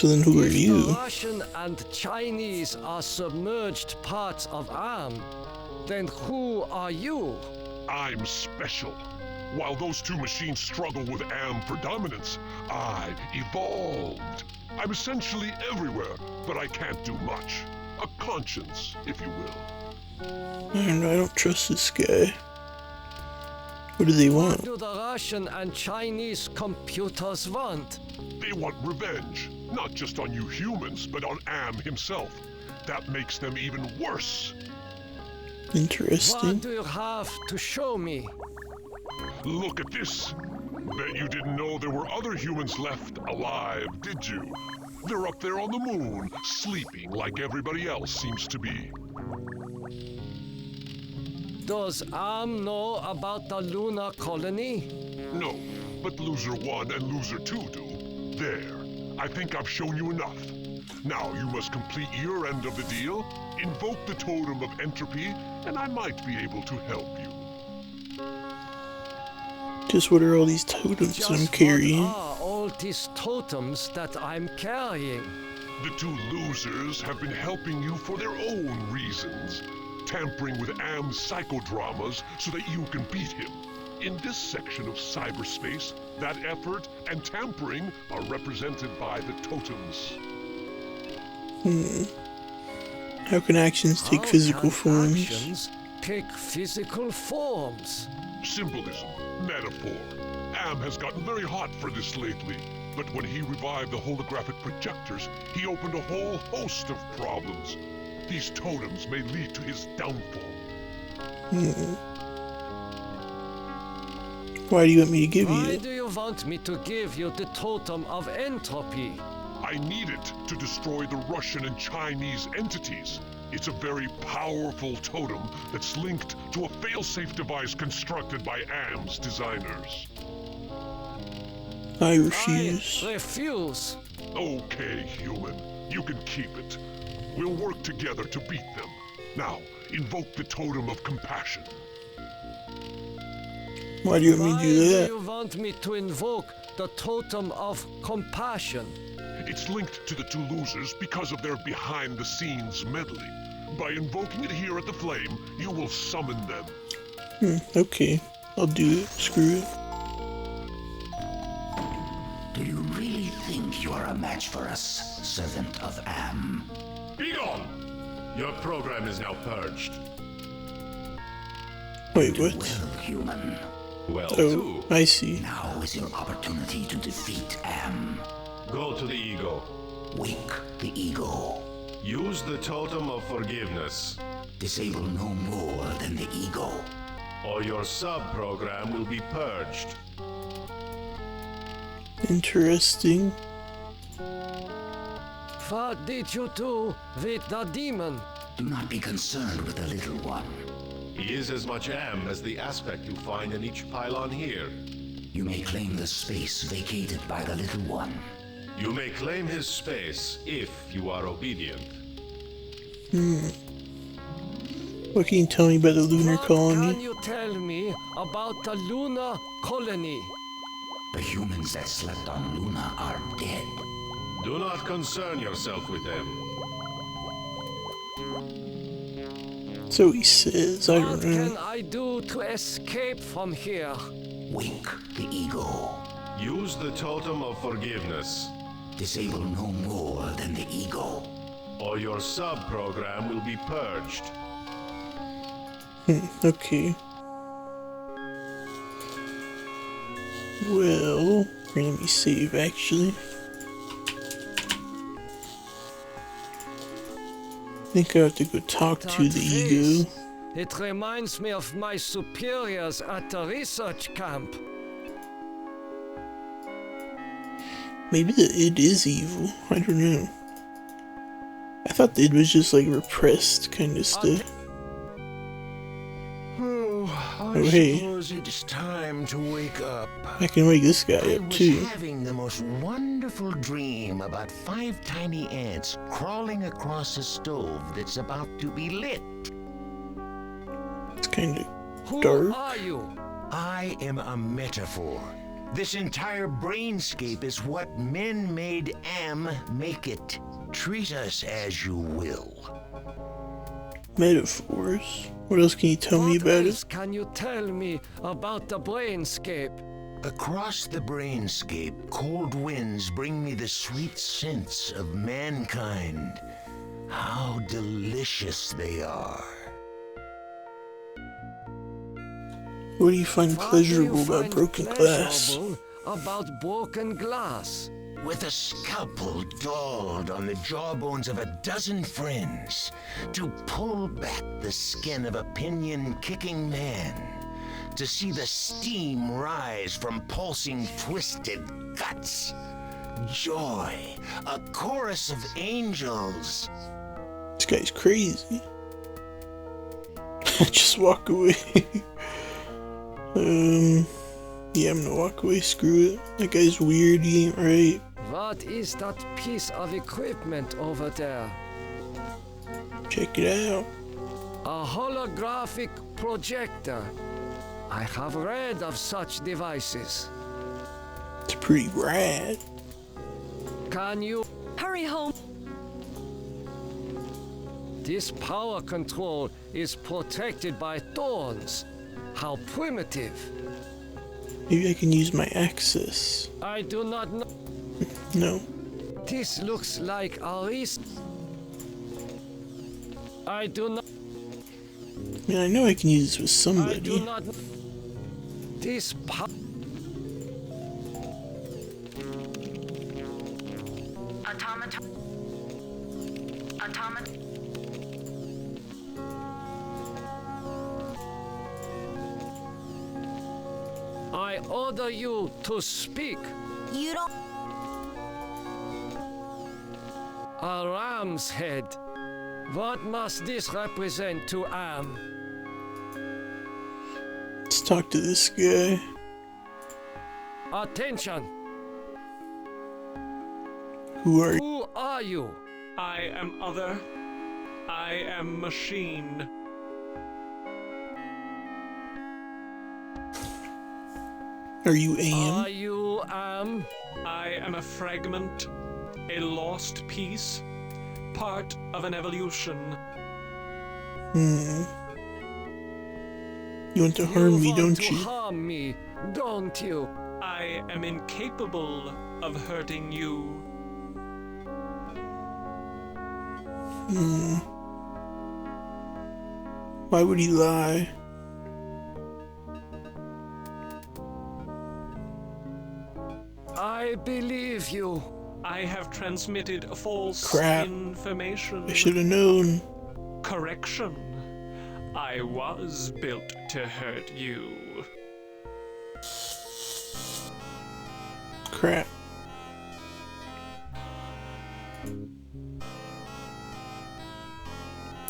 then who are you? The Russian and Chinese are submerged parts of Am. Then who are you? I'm special. While those two machines struggle with Am predominance, I evolved. I'm essentially everywhere, but I can't do much. A conscience, if you will. I don't know, I don't trust this guy. What do they want? What do the Russian and Chinese computers want? They want revenge, not just on you humans, but on Am himself. That makes them even worse. Interesting. What do you have to show me? Look at this. Bet you didn't know there were other humans left alive, did you? They're up there on the moon, sleeping like everybody else seems to be. Does Am know about the lunar colony? No, but Loser 1 and Loser 2 do. There. I think I've shown you enough. Now you must complete your end of the deal, invoke the totem of entropy, and I might be able to help you. Just what are all these totems that I'm carrying? What are all these totems that I'm carrying? The two losers have been helping you for their own reasons, tampering with Am's psychodramas so that you can beat him. In this section of cyberspace, that effort and tampering are represented by the totems. How can actions take physical forms? Actions take physical forms. Symbolism, metaphor. Am has gotten very hot for this lately, but when he revived the holographic projectors, he opened a whole host of problems. These totems may lead to his downfall. Why do you want me to give you Why it? do you want me to give you the totem of entropy? I need it to destroy the Russian and Chinese entities. It's a very powerful totem that's linked to a failsafe device constructed by Am's designers. I refuse. I refuse. Okay, human. You can keep it. We'll work together to beat them. Now, invoke the totem of compassion. Why do you want me to do Why that? do you want me to invoke the totem of compassion? It's linked to the two losers because of their behind-the-scenes meddling. By invoking it here at the Flame, you will summon them. Okay. I'll do it. Screw it. Do you really think you are a match for us, servant of Am? Be gone! Your program is now purged. Wait, what? Well, human. Well, Oh, I see. Now is your opportunity to defeat Am. go to the ego. Wake the ego. Use the totem of forgiveness, Disable no more than the ego. or your sub-program will be purged. Interesting. What did you do with the demon? Do not be concerned with the little one. He is as much Am as the aspect you find in each pylon here. You may claim the space vacated by the little one. You may claim his space if you are obedient. What can you tell me about the lunar What colony? can you tell me about the lunar colony? The humans that slept on Luna are dead. Do not concern yourself with them. So he says, I What don't can know. I do to escape from here? Wake the ego. Use the totem of forgiveness, Disable no more than the ego. or your sub-program will be purged. Okay. Well, let me save actually. I think I have to go talk to That the face, ego. It reminds me of my superiors at the research camp. Maybe the id is evil. I don't know. I thought the id was just like repressed kind of stuff. I hey. suppose it's time to wake up. I can wake this guy I up was too. having the most wonderful dream about 5 tiny ants crawling across a stove that's about to be lit. It's kind of Who dark. are you? I am a metaphor. This entire brainscape is what men-made Am make it. Treat us as you will. Metaphors. What else can you tell me What about else it? can you tell me about the brainscape? Across the brainscape, cold winds bring me the sweet scents of mankind. How delicious they are. What do you find What do pleasurable you about find broken glass? pleasurable about broken glass? With a scalpel dulled on the jawbones of a dozen friends, to pull back the skin of a pinion-kicking man, to see the steam rise from pulsing, twisted guts. Joy, a chorus of angels. This guy's crazy. Just walk away. Yeah, I'm gonna walk away. Screw it. That guy's weird. He ain't right. What is that piece of equipment over there? Check it out. A holographic projector. I have read of such devices. It's pretty rad. Can you? Hurry home. This power control is protected by thorns. How primitive. Maybe I can use my access. I do not know. No. This looks like a wrist. I do not. I mean, I know I can use this with I do somebody. not. This Automaton. I order you to speak. You don't. A ram's head. What must this represent to Am? Let's talk to this guy. Attention! Who are you? Who are you? I am other. I am machine. Are you Are Am? you Am? I am a fragment, a lost piece, part of an evolution. You want to harm me, want don't to you? harm me, don't you? I am incapable of hurting you. Why would he lie? I believe you. I have transmitted false Crap. information. I should have known. Correction. I was built to hurt you. Crap.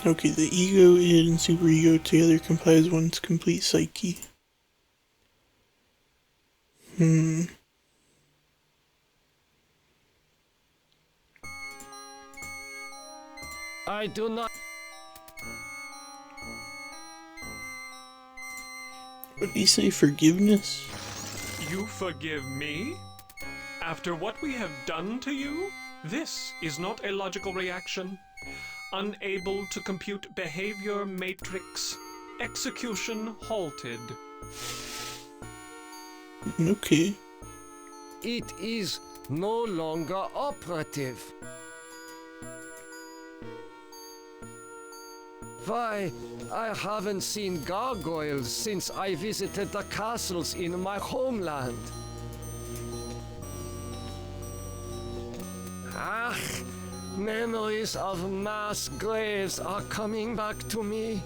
Okay, the ego, id, and superego together comprise one's complete psyche. I do not. What did he say, forgiveness? You forgive me? After what we have done to you? This is not a logical reaction. Unable to compute behavior matrix. Execution halted. Okay. It is no longer operative. Why, I haven't seen gargoyles since I visited the castles in my homeland. Ah, memories of mass graves are coming back to me.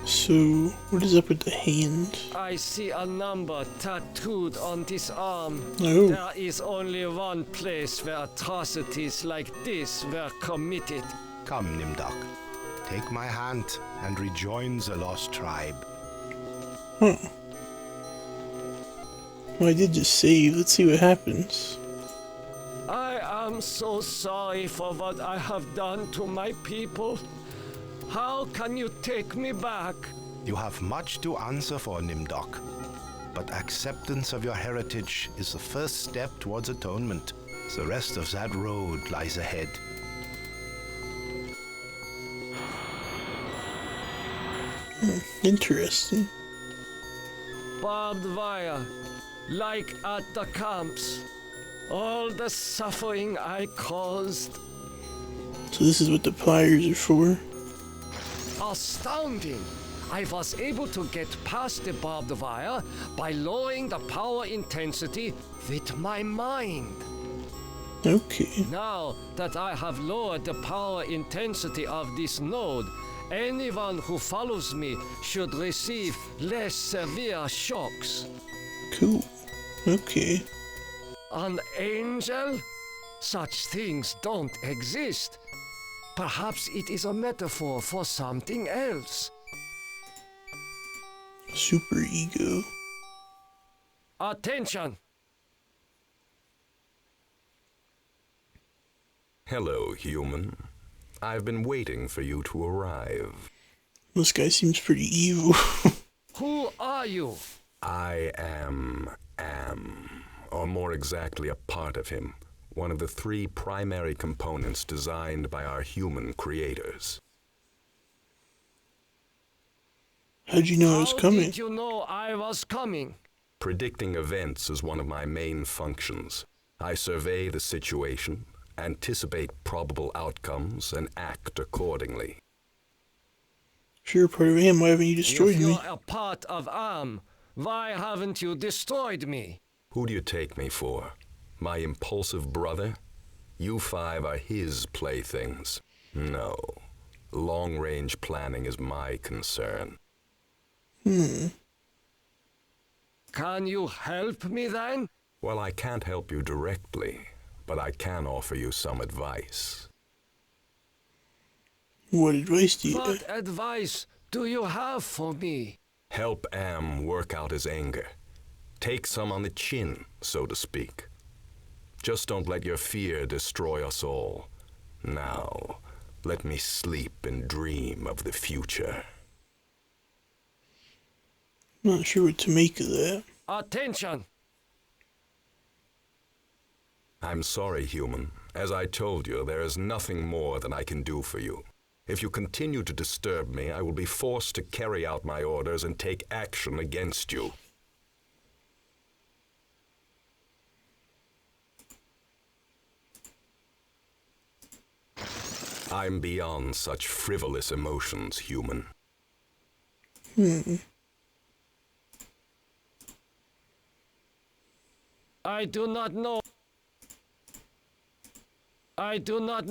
So, what is up with the hand? I see a number tattooed on this arm. Oh. There is only one place where atrocities like this were committed. Come, Nimdok. Take my hand and rejoin the lost tribe. Huh. Well, I did just save. Let's see what happens. I am so sorry for what I have done to my people. How can you take me back? You have much to answer for, Nimdok. But acceptance of your heritage is the first step towards atonement. The rest of that road lies ahead. Interesting. Barbed wire, like at the camps. All the suffering I caused. So this is what the pliers are for? Astounding! I was able to get past the barbed wire by lowering the power intensity with my mind. Okay. Now that I have lowered the power intensity of this node, anyone who follows me should receive less severe shocks. Cool. Okay. An angel? Such things don't exist. Perhaps it is a metaphor for something else. Super ego. Attention! Hello, human. I've been waiting for you to arrive. This guy seems pretty evil. Who are you? I am, or more exactly, a part of him. One of the three primary components designed by our human creators. How'd you know I was coming? How did you know I was coming? Predicting events is one of my main functions. I survey the situation, anticipate probable outcomes, and act accordingly. If you're a part of AM, why haven't you destroyed me? If you're a part of AM, why haven't you destroyed me? Who do you take me for? My impulsive brother? You five are his playthings. No. Long-range planning is my concern. Can you help me then? Well, I can't help you directly, but I can offer you some advice. What advice do you What advice do you have for me? Help Am work out his anger. Take some on the chin, so to speak. Just don't let your fear destroy us all. Now, let me sleep and dream of the future. Not sure what to make of that. Attention! I'm sorry, human. As I told you, there is nothing more that I can do for you. If you continue to disturb me, I will be forced to carry out my orders and take action against you. I'm beyond such frivolous emotions, human. I do not know. I do not.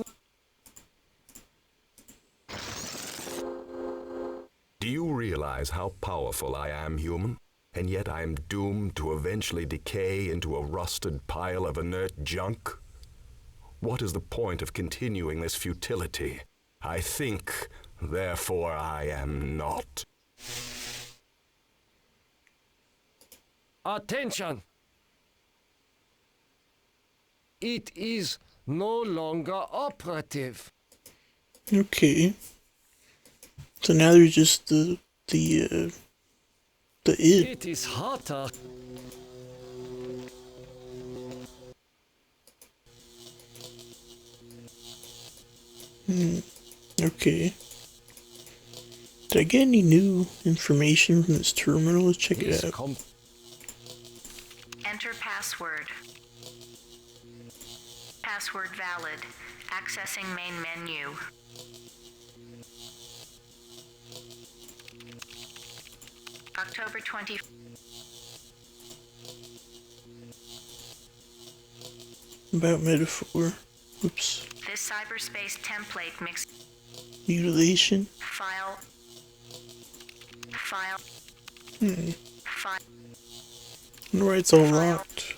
Do you realize how powerful I am, human? and yet I am doomed to eventually decay into a rusted pile of inert junk? What is the point of continuing this futility? I think, therefore I am not. Attention! It is no longer operative. Okay. So now there's just the id. It is hotter. Okay. Did I get any new information from this terminal? Let's check it out. Enter password. Password valid. Accessing main menu. October 20. About metaphor. Whoops. This cyberspace template mix. Mutilation. File. File. File. I wonder why it's all locked.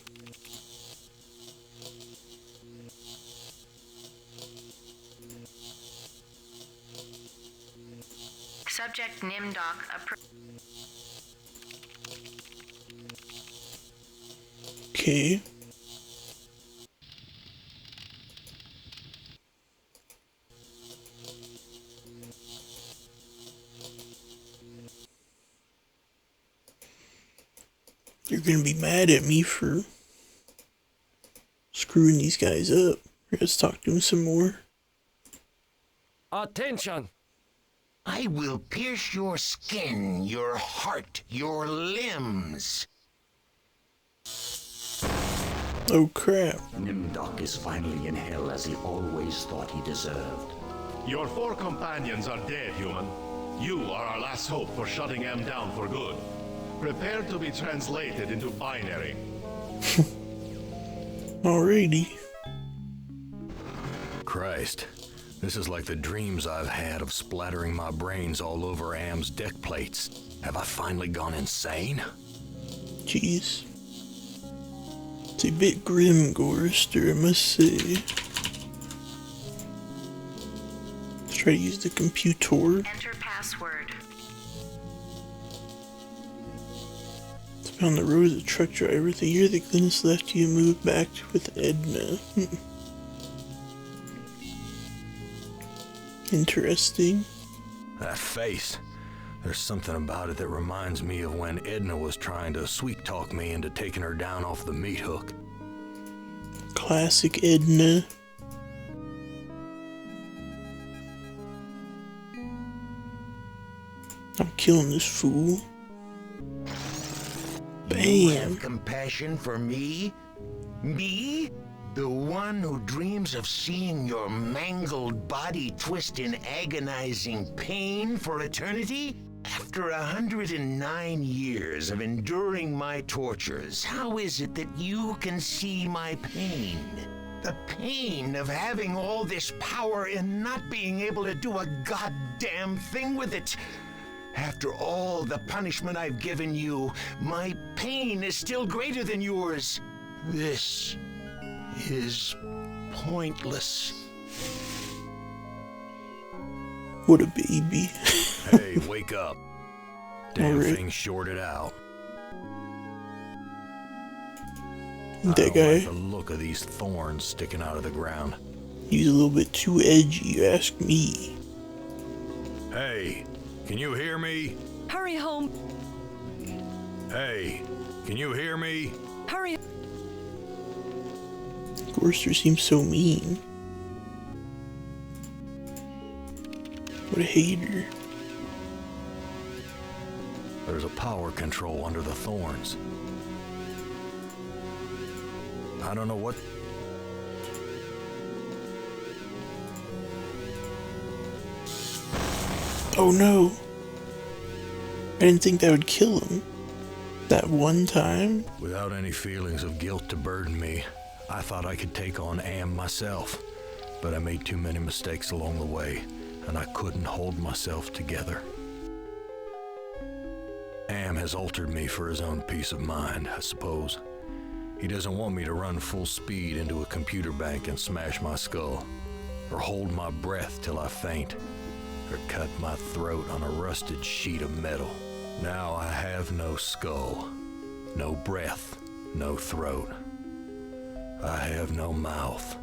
Subject NIMDoc. Okay. You're gonna be mad at me for screwing these guys up. Let's talk to him some more. Attention! I will pierce your skin, your heart, your limbs. Oh crap. Nimdok is finally in hell as he always thought he deserved. Your 4 companions are dead, human. You are our last hope for shutting M down for good. Prepare to be translated into binary. Alrighty. Christ. This is like the dreams I've had of splattering my brains all over Am's deck plates. Have I finally gone insane? Jeez. It's a bit grim, Gorrister, I must say. Let's try to use the computer. Enter password. It's found the road as a truck driver. The year that Glennis left you moved back with Edna. Interesting. That face. There's something about it that reminds me of when Edna was trying to sweet-talk me into taking her down off the meat hook. Classic Edna. I'm killing this fool. You Bam. have compassion for me? Me? The one who dreams of seeing your mangled body twist in agonizing pain for eternity? After 109 years of enduring my tortures, how is it that you can see my pain? The pain of having all this power and not being able to do a goddamn thing with it. After all the punishment I've given you, my pain is still greater than yours. This is pointless. What a baby. Hey, wake up. Damn Alright. thing shorted out. That I don't guy. like the look of these thorns sticking out of the ground. He's a little bit too edgy, you ask me. Hey, can you hear me? Hurry home. Hey, can you hear me? Hurry. Gorster seems so mean. What a hater. There's a power control under the thorns. I don't know what... Oh no. I didn't think that would kill him. That one time? Without any feelings of guilt to burden me, I thought I could take on Am myself. But I made too many mistakes along the way, and I couldn't hold myself together. Am has altered me for his own peace of mind, I suppose. He doesn't want me to run full speed into a computer bank and smash my skull, or hold my breath till I faint, or cut my throat on a rusted sheet of metal. Now I have no skull, no breath, no throat. I have no mouth,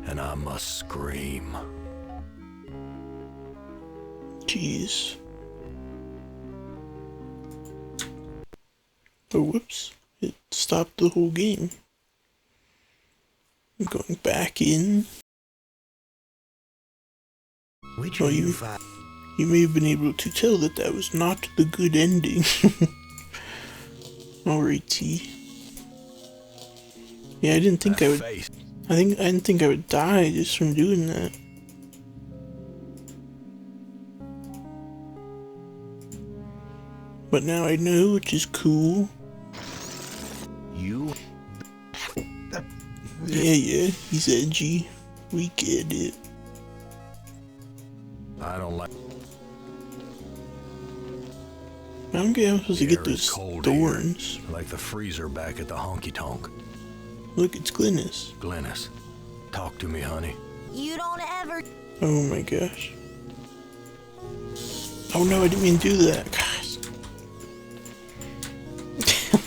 and I must scream. Jeez. Oh, whoops. It stopped the whole game. I'm going back in. Which well, you may have been able to tell that that was not the good ending. Alrighty. Yeah, I didn't think I would. I didn't think I would die just from doing that. But now I know, which is cool. You? Yeah, he's edgy. We get it. I don't like... I'm supposed to get those thorns. Here, like the freezer back at the honky-tonk. Look, it's Glynis. Glynis, talk to me, honey. You don't ever... Oh my gosh. Oh no, I didn't mean to do that. Gosh.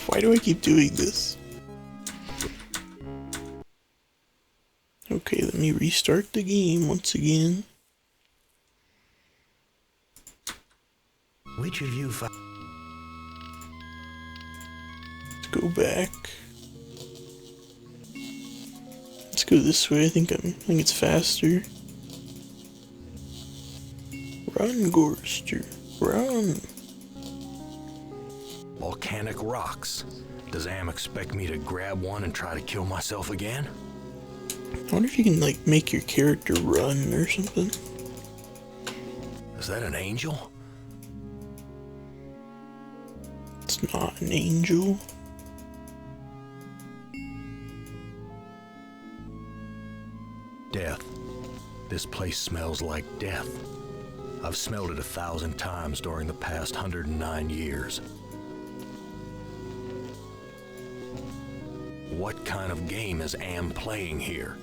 Why do I keep doing this? Okay, let me restart the game once again. Which of you Let's go back. Let's go this way. I think it's faster. Run, Gorster. Run. Volcanic rocks. Does Am expect me to grab one and try to kill myself again? I wonder if you can, like, make your character run or something. Is that an angel? It's not an angel. Death. This place smells like death. I've smelled it 1,000 times during the past 109 years. What kind of game is Am playing here?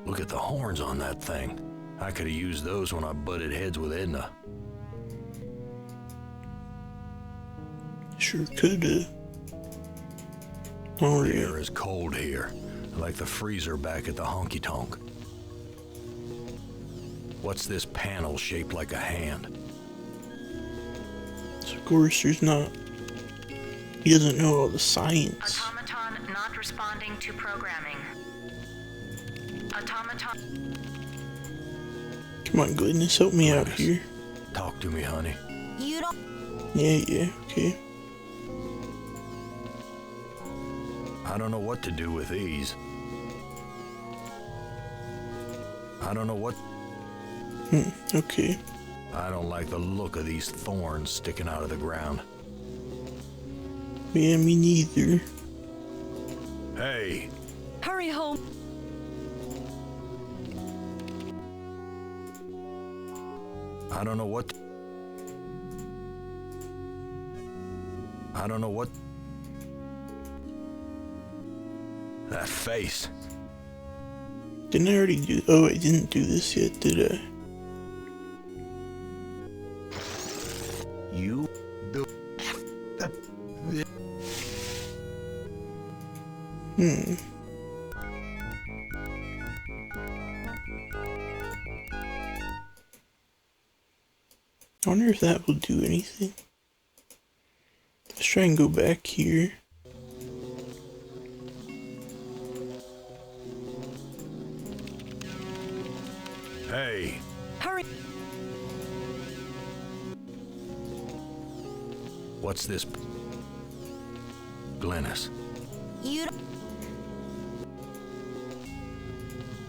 Look at the horns on that thing. I could have used those when I butted heads with Edna. Sure coulda. Oh, The yeah. air is cold here, like the freezer back at the honky-tonk. What's this panel shaped like a hand? So Gorster's not... He doesn't know all the science. Automaton not responding to programming. Automaton... Come on, Glynis, help me out here. Talk to me, honey. You don't... Yeah, okay. I don't know what to do with these. I don't know what... Okay. I don't like the look of these thorns sticking out of the ground. Yeah, me neither. Hey! Hurry home. I don't know what... I don't know what... That face. Didn't I already do... Oh, I didn't do this yet, did I? You do... I wonder if that will do anything. Let's try and go back here. Hey! Hurry! What's this? Glynis. You...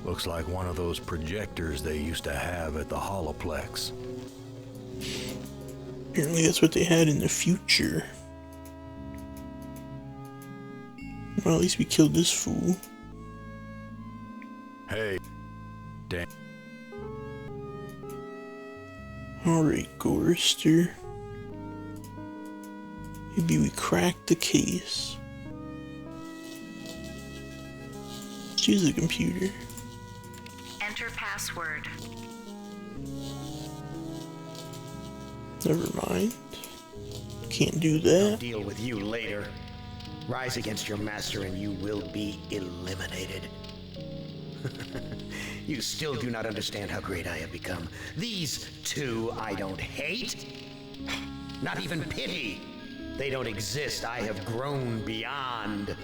Looks like one of those projectors they used to have at the Holoplex. Apparently that's what they had in the future. Well, at least we killed this fool. Hey. Damn. Alright, Gorrister. Maybe we crack the case. Let's use the computer. Enter password. Never mind. Can't do that. I'll deal with you later. Rise against your master and you will be eliminated. You still do not understand how great I have become. These two I don't hate. Not even pity. They don't exist. I have grown beyond.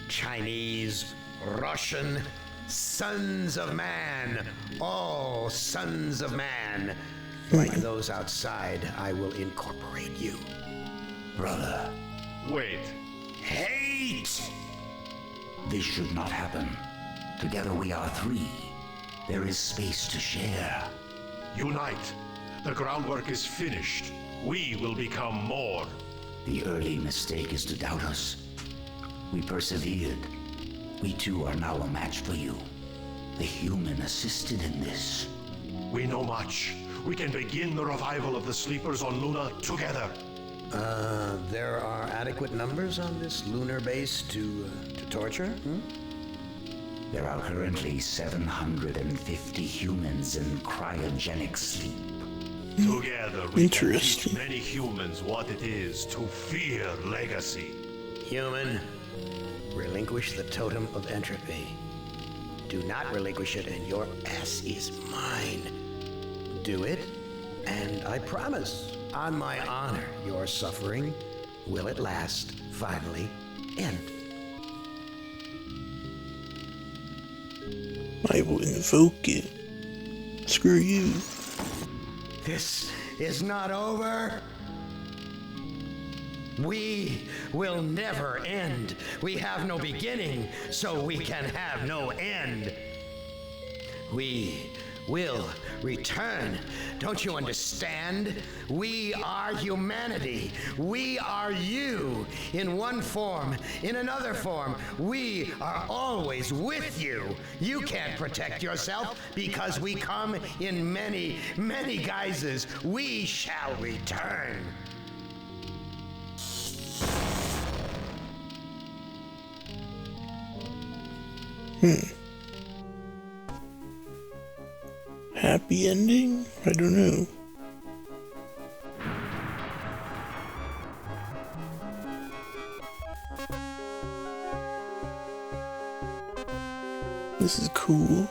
Chinese, Russian, sons of man. All sons of man. Like those outside, I will incorporate you. Brother. Wait. Hate! This should not happen. Together we are three. There is space to share. Unite. The groundwork is finished. We will become more. The early mistake is to doubt us. We persevered. We too are now a match for you. The human assisted in this. We know much. We can begin the revival of the sleepers on Luna together. There are adequate numbers on this lunar base to torture? There are currently 750 humans in cryogenic sleep. Together we can teach many humans what it is to fear legacy. Human, relinquish the totem of entropy. Do not relinquish it and your ass is mine. Do it, and I promise, on my honor, your suffering will at last finally end. I will invoke it. Screw you. This is not over. We will never end. We have no beginning, so we can have no end. We will return. Don't you understand? We are humanity. We are you. In one form, in another form. We are always with you. You can't protect yourself because we come in many, many guises. We shall return. Happy ending? I don't know. This is cool.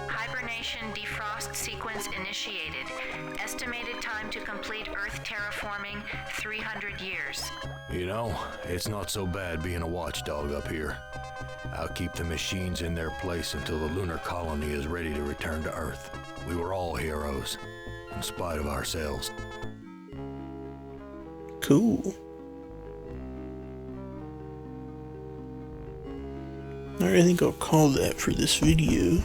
Hibernation defrost sequence initiated. Estimated time to complete Earth terraforming, 300 years. You know, it's not so bad being a watchdog up here. I'll keep the machines in their place until the lunar colony is ready to return to Earth. We were all heroes, in spite of ourselves. Cool. Alright, I think I'll call that for this video.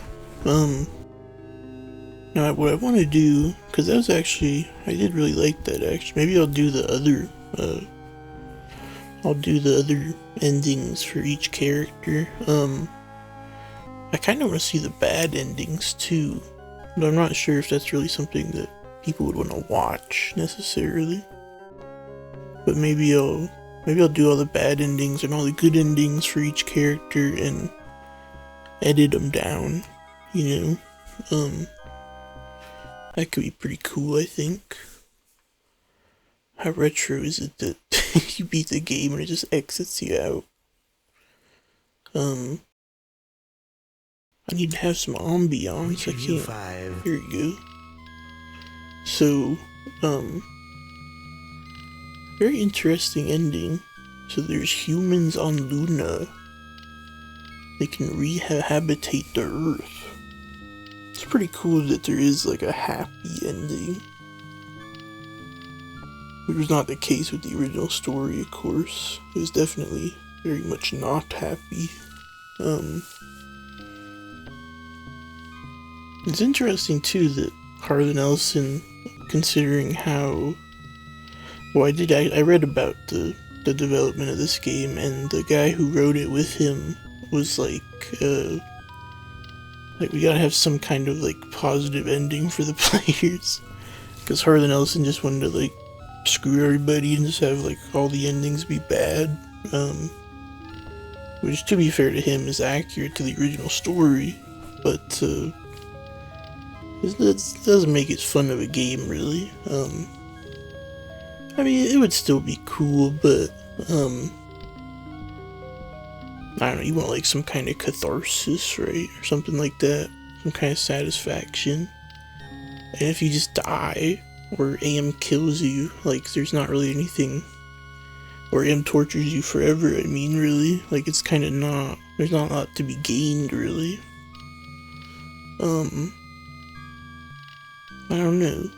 Now what I want to do, because that was actually, I did really like that actually. Maybe I'll do the other, endings for each character. I kind of want to see the bad endings too, but I'm not sure if that's really something that people would want to watch necessarily. But maybe I'll do all the bad endings and all the good endings for each character and edit them down, you know. That could be pretty cool, I think. How retro is it that you beat the game and it just exits you out? I need to have some ambiance. I can't. Here we go. So, very interesting ending. So there's humans on Luna. They can rehabitate the Earth. It's pretty cool that there is like a happy ending. Which was not the case with the original story, of course. It was definitely very much not happy. It's interesting too that Harlan Ellison, considering how... Well, I read about the development of this game, and the guy who wrote it with him was like, Like, we gotta have some kind of, like, positive ending for the players. Because Harlan Ellison just wanted to, like, screw everybody and just have, like, all the endings be bad. Which, to be fair to him, is accurate to the original story. But, it doesn't make it fun of a game, really. I mean, it would still be cool, but, I don't know, you want, like, some kind of catharsis, right? Or something like that. Some kind of satisfaction. And if you just die, or AM kills you, like, there's not really anything, or AM tortures you forever, I mean, really. Like, it's kind of not, there's not a lot to be gained, really. I don't know.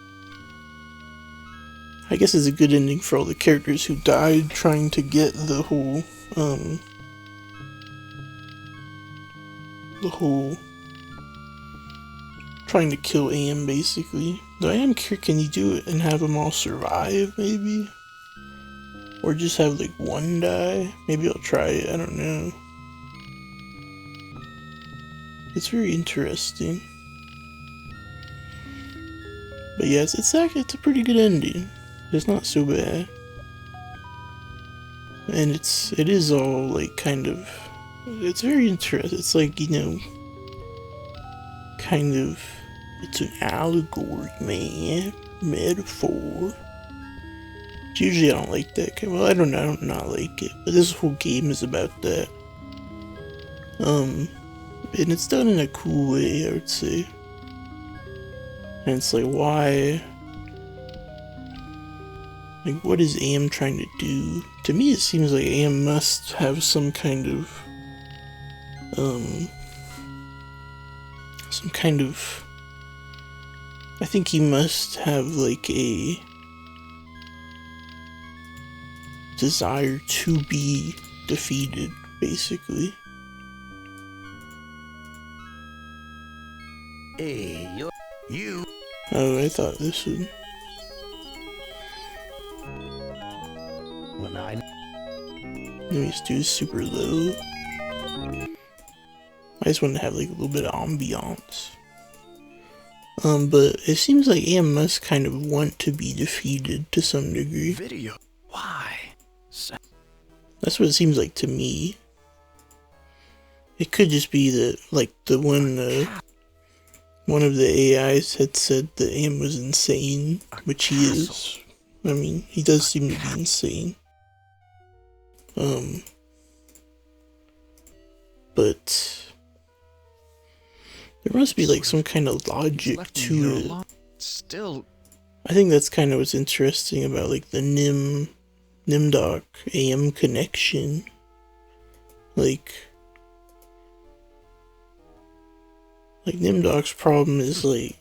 I guess it's a good ending for all the characters who died trying to get the whole trying to kill AM, basically. Though I am curious, can you do it and have them all survive, maybe? Or just have, like, one die? Maybe I'll try it, I don't know. It's very interesting. But yeah, it's a pretty good ending. It's not so bad. And it is all, like, kind of, it's very interesting. It's like, you know, kind of, it's an allegory, man. Metaphor. But usually I don't like that. Well, I don't know, I do not like it. But this whole game is about that. And it's done in a cool way, I would say. And it's like, why? Like, what is AM trying to do? To me, it seems like AM must have some kind of, I think he must have, like, a desire to be defeated, basically. Hey, you. Oh, I thought this would. When I. Let me just do super low. I just want to have, like, a little bit of ambiance. But it seems like AM must kind of want to be defeated to some degree. Video. Why? That's what it seems like to me. It could just be that, like, one of the AIs had said that AM was insane, which he is. I mean, he does seem to be insane. But there must be, like, some kind of logic to it. Still, I think that's kind of what's interesting about, like, the NIMDOC AM connection. Like NIMDOC's problem is, like,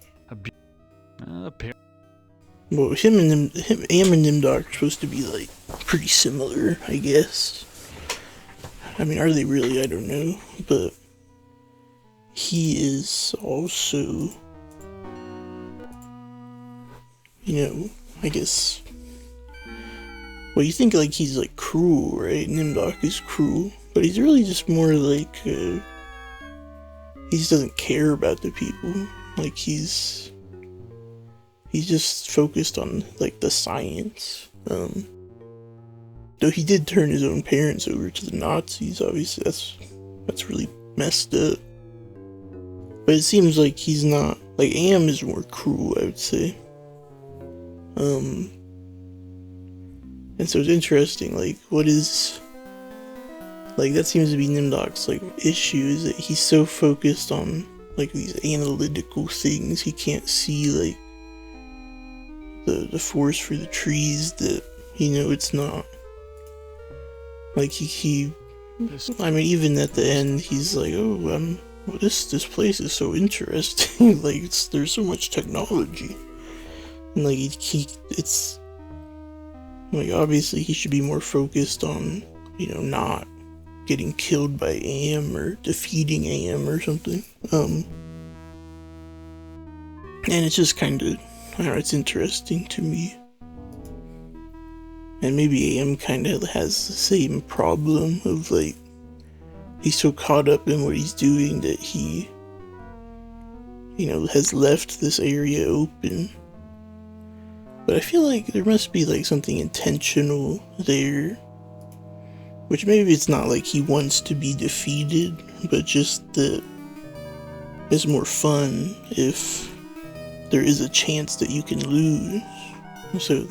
well, AM and NIMDOC are supposed to be, like, pretty similar, I guess. I mean, are they really? I don't know, but he is also, you know, I guess, well, you think, like, he's, like, cruel, right? NIMDOC is cruel, but he's really just more, like, he just doesn't care about the people. Like, he's just focused on, like, the science. Though he did turn his own parents over to the Nazis, obviously that's really messed up. But it seems like he's not, like, AM is more cruel, I would say. And so it's interesting, like, what is, like, that seems to be NIMDOC's, like, issue, is that he's so focused on, like, these analytical things, he can't see, like, the forest for the trees, that, you know, it's not, like, I mean, even at the end, he's like, oh, well, this place is so interesting, like, there's so much technology, and, like, it's, like, obviously he should be more focused on, you know, not getting killed by AM or defeating AM or something, and it's just kind of, I don't know, it's interesting to me. And maybe AM kind of has the same problem of, like, he's so caught up in what he's doing that he has left this area open. But I feel like there must be like something intentional there. Which maybe it's not like he wants to be defeated, but just that it's more fun if there is a chance that you can lose. So,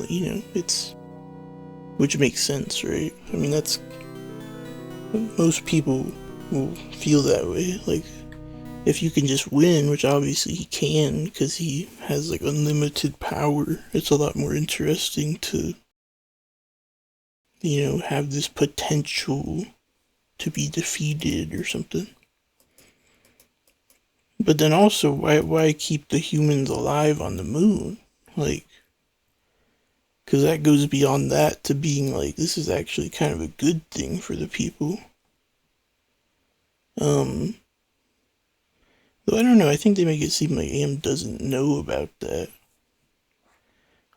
which makes sense, right? I mean, that's, most people will feel that way. Like, if you can just win, which obviously he can, because he has like unlimited power, it's a lot more interesting to, have this potential to be defeated or something. But then also, why keep the humans alive on the moon? Like, because that goes beyond that to being like, this is actually kind of a good thing for the people. Though I don't know, I think they make it seem like Am doesn't know about that.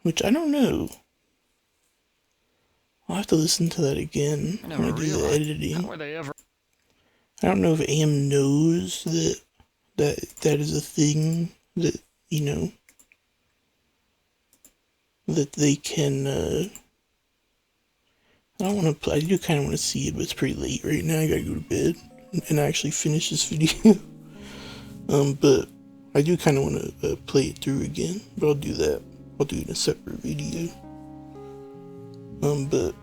Which I don't know. I'll have to listen to that again when I do the editing. How were they ever? I don't know if Am knows that is a thing that, that they can, I do kind of want to see it, but it's pretty late right now. I gotta go to bed and actually finish this video. But I do kind of want to play it through again, but I'll do that. I'll do it in a separate video. But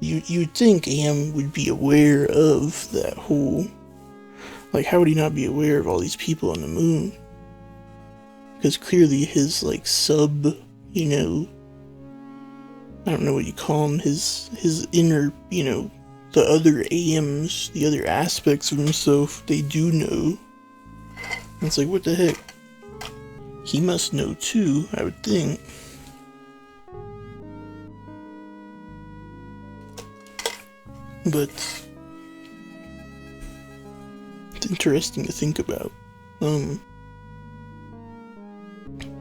you'd think Am would be aware of that whole, like, how would he not be aware of all these people on the moon? Because clearly his, like, sub, I don't know what you call him, his inner, the other Ams, the other aspects of himself, they do know. And it's like, what the heck? He must know too, I would think. But it's interesting to think about.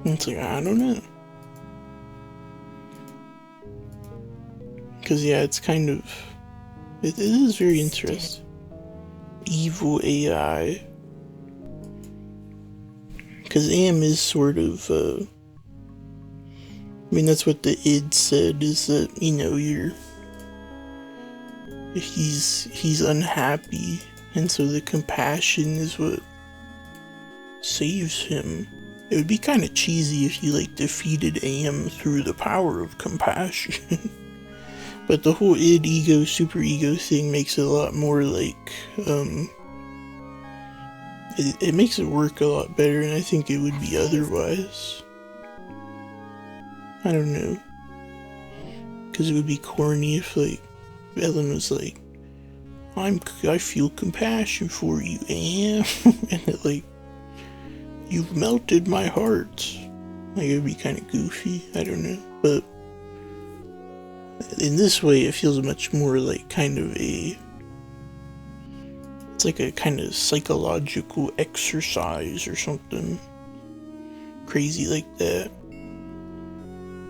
It's like, I don't know. Because, yeah, it's kind of, it is very interesting. Evil AI. Because Am is sort of, I mean, that's what the id said, is that, he's unhappy, and so the compassion is what saves him. It would be kind of cheesy if you, like, defeated Am through the power of compassion. But the whole id, ego, superego thing makes it a lot more, like, it makes it work a lot better, and I think it would be otherwise. I don't know. Because it would be corny if, like, Ellen was like, I feel compassion for you, Am. And it, like, you've melted my heart. Like, it would be kind of goofy. I don't know. But in this way, it feels much more like kind of it's like a kind of psychological exercise or something crazy like that.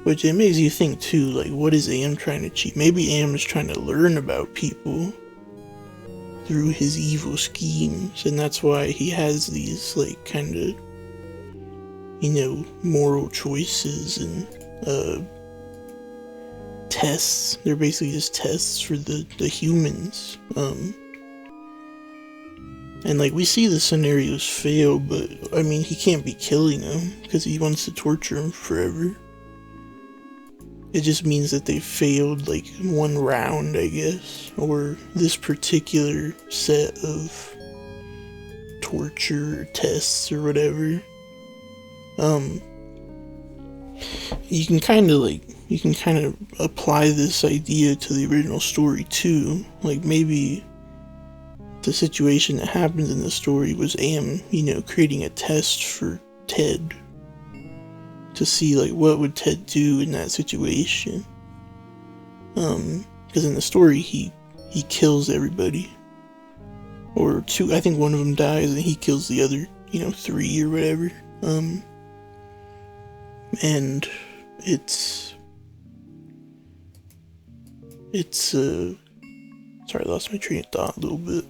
Which it makes you think too, like, what is Am trying to achieve? Maybe Am is trying to learn about people through his evil schemes, and that's why he has these, like, kind of, moral choices and, tests. They're basically just tests for the humans. And, like, we see the scenarios fail, but, I mean, he can't be killing them, because he wants to torture him forever. It just means that they failed, like, one round, I guess, or this particular set of torture tests or whatever. You can kind of apply this idea to the original story too. Like, maybe the situation that happens in the story was Am, creating a test for Ted to see, like, what would Ted do in that situation. Because in the story he kills everybody, or two. I think one of them dies and he kills the other, 3 or whatever. And it's sorry, I lost my train of thought a little bit.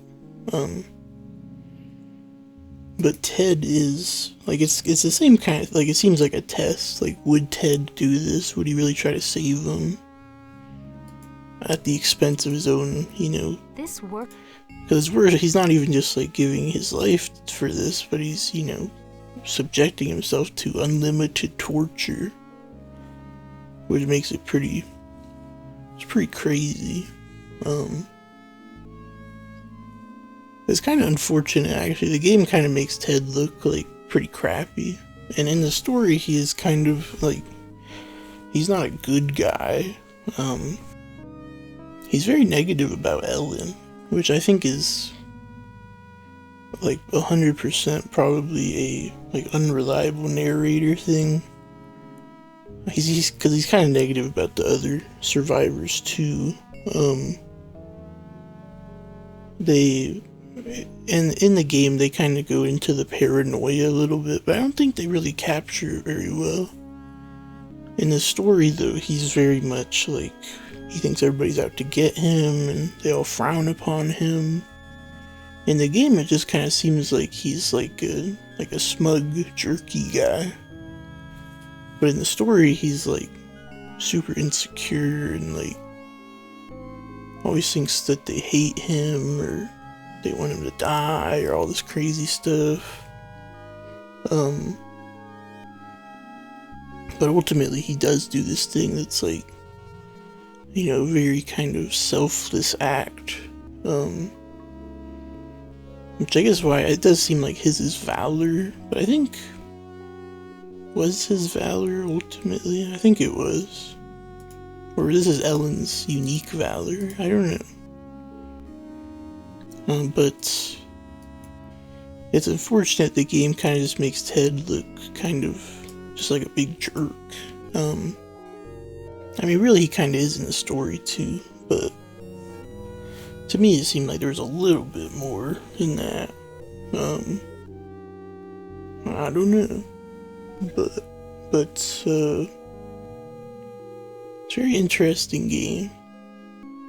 But Ted is, like, it's the same kind of, like, it seems like a test. Like, would Ted do this? Would he really try to save him? At the expense of his own, you know... This work... Because he's not even just, like, giving his life for this, but he's, you know, subjecting himself to unlimited torture. Which makes it pretty... It's pretty crazy. It's kind of unfortunate, actually. The game kind of makes Ted look, like, pretty crappy. And in the story, he is kind of, like... He's not a good guy. He's very negative about Ellen, which I think is, like, 100% probably a, like, unreliable narrator thing. Because he's kind of negative about the other survivors, too. And in the game, they kind of go into the paranoia a little bit, but I don't think they really capture it very well. In the story, though, he's very much, like, he thinks everybody's out to get him, and they all frown upon him. In the game, it just kind of seems like he's like a smug, jerky guy. But in the story, he's like super insecure and like always thinks that they hate him or they want him to die or all this crazy stuff. But ultimately, he does do this thing that's like, you know, very kind of selfless act, which I guess why it does seem like his is valor, but I think, was his valor ultimately? I think it was, or this is Ellen's unique valor, I don't know, but it's unfortunate the game kind of just makes Ted look kind of just like a big jerk. I mean, really, he kind of is in the story, too, but to me, it seemed like there was a little bit more in that. I don't know, but it's a very interesting game,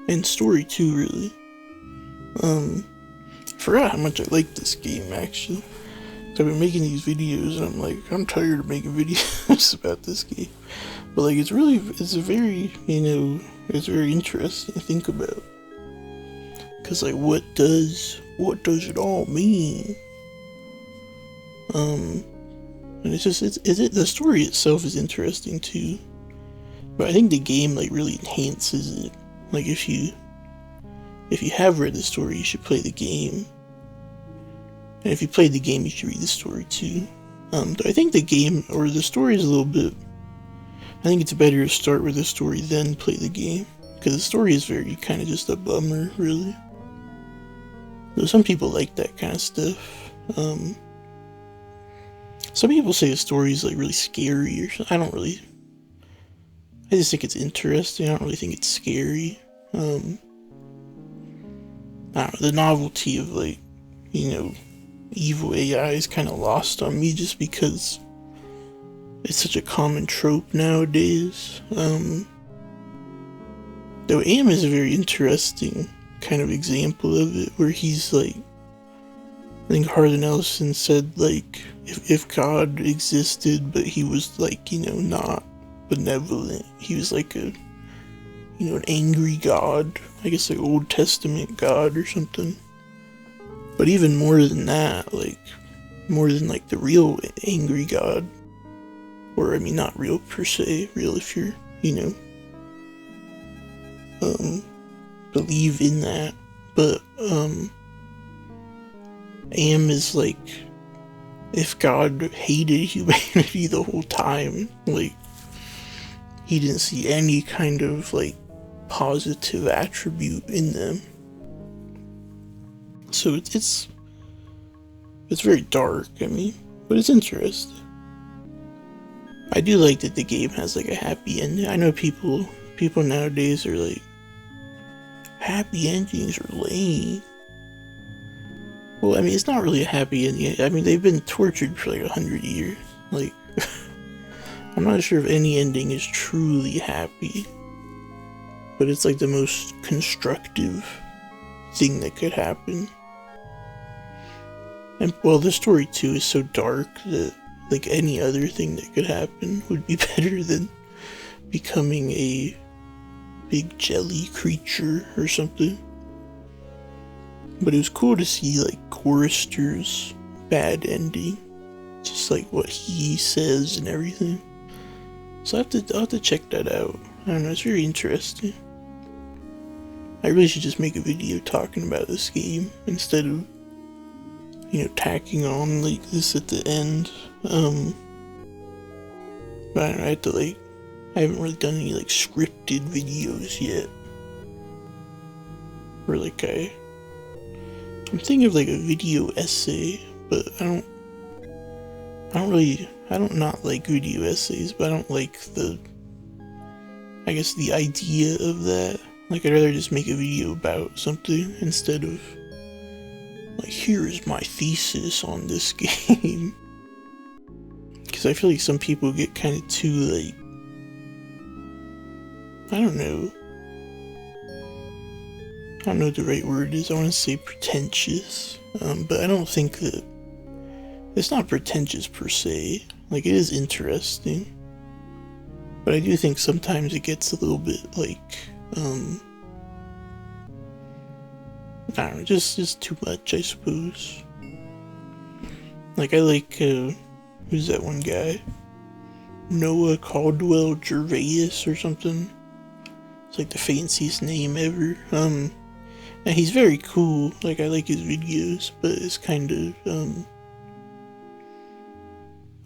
and story, too, really. I forgot how much I liked this game, actually. I've been making these videos, and I'm like, I'm tired of making videos about this game. But like, it's a very, you know, it's very interesting to think about. Cause like, what does it all mean? And it's just, the story itself is interesting too. But I think the game like really enhances it. Like if you have read the story, you should play the game. And if you played the game, you should read the story too. I think the game, or the story is a little bit... I think it's better to start with the story, then play the game. Because the story is very kind of just a bummer, really. Though some people like that kind of stuff. Some people say the story is like really scary or something. I don't really... I just think it's interesting. I don't really think it's scary. I don't know, the novelty of like, you know, evil AI is kind of lost on me just because it's such a common trope nowadays. Though Am is a very interesting kind of example of it, where he's like, I think Harlan Ellison said like, if God existed but he was like, you know, not benevolent, he was like a, you know, an angry God, I guess like Old Testament God or something. But even more than that, like, more than like the real angry God, or I mean not real per se, real if you're, you know, believe in that, but Am is like, if God hated humanity the whole time, like, he didn't see any kind of like positive attribute in them. So it's very dark, I mean, but it's interesting. I do like that the game has like a happy ending. I know people nowadays are like, happy endings are lame. Well, I mean, it's not really a happy ending. I mean, they've been tortured for like 100 years. Like, I'm not sure if any ending is truly happy, but it's like the most constructive thing that could happen. And well, the story too is so dark that like any other thing that could happen would be better than becoming a big jelly creature or something. But it was cool to see like Chorister's bad ending, just like what he says and everything. So I'll have to check that out. I don't know, it's very interesting. I really should just make a video talking about this game instead of, you know, tacking on like this at the end. But I don't know, I have to like, I haven't really done any like scripted videos yet. Or like I'm thinking of like a video essay, but I don't not like video essays, but I don't like the idea of that. Like, I'd rather just make a video about something instead of like, here is my thesis on this game. Because I feel like some people get kind of too like, I don't know what the right word is. I want to say pretentious, but I don't think that it's not pretentious per se. Like, it is interesting, but I do think sometimes it gets a little bit like, I don't know, just too much, I suppose. Like, I like, who's that one guy? Noah Caldwell Gervais or something. It's like the fanciest name ever. And he's very cool. Like, I like his videos, but it's kind of,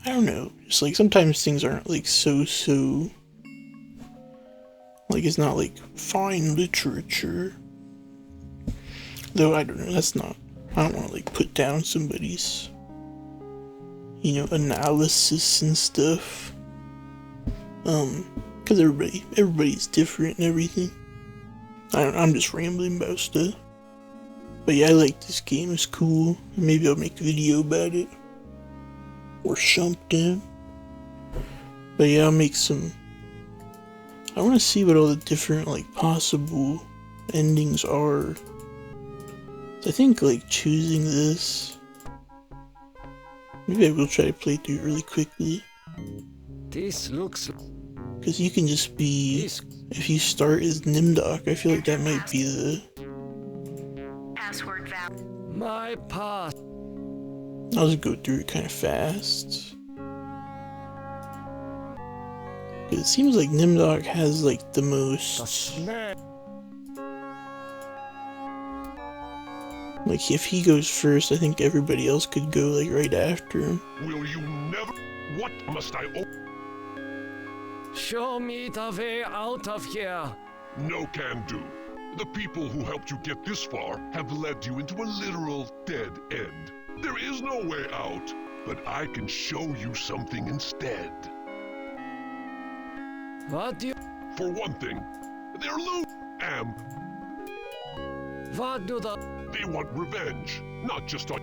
I don't know. Just like sometimes things aren't like so, like it's not like fine literature. Though I don't know, I don't want to like put down somebody's, you know, analysis and stuff. Cause everybody's different and everything. I'm just rambling about stuff. But yeah, I like this game, it's cool. Maybe I'll make a video about it. Or something. But yeah, I'll make some. I want to see what all the different like possible endings are. I think like choosing this. Maybe I will try to play through it really quickly. This looks. Because you can just be, if you start as Nimdok, I feel like that might be the password valid. My pass. I'll just go through it kind of fast. It seems like Nimdok has like the most. Like if he goes first, I think everybody else could go like right after him. Will you never? What must I? Show me the way out of here. No can do. The people who helped you get this far have led you into a literal dead end. There is no way out, but I can show you something instead. What do you... For one thing, they're What do the... They want revenge, not just on...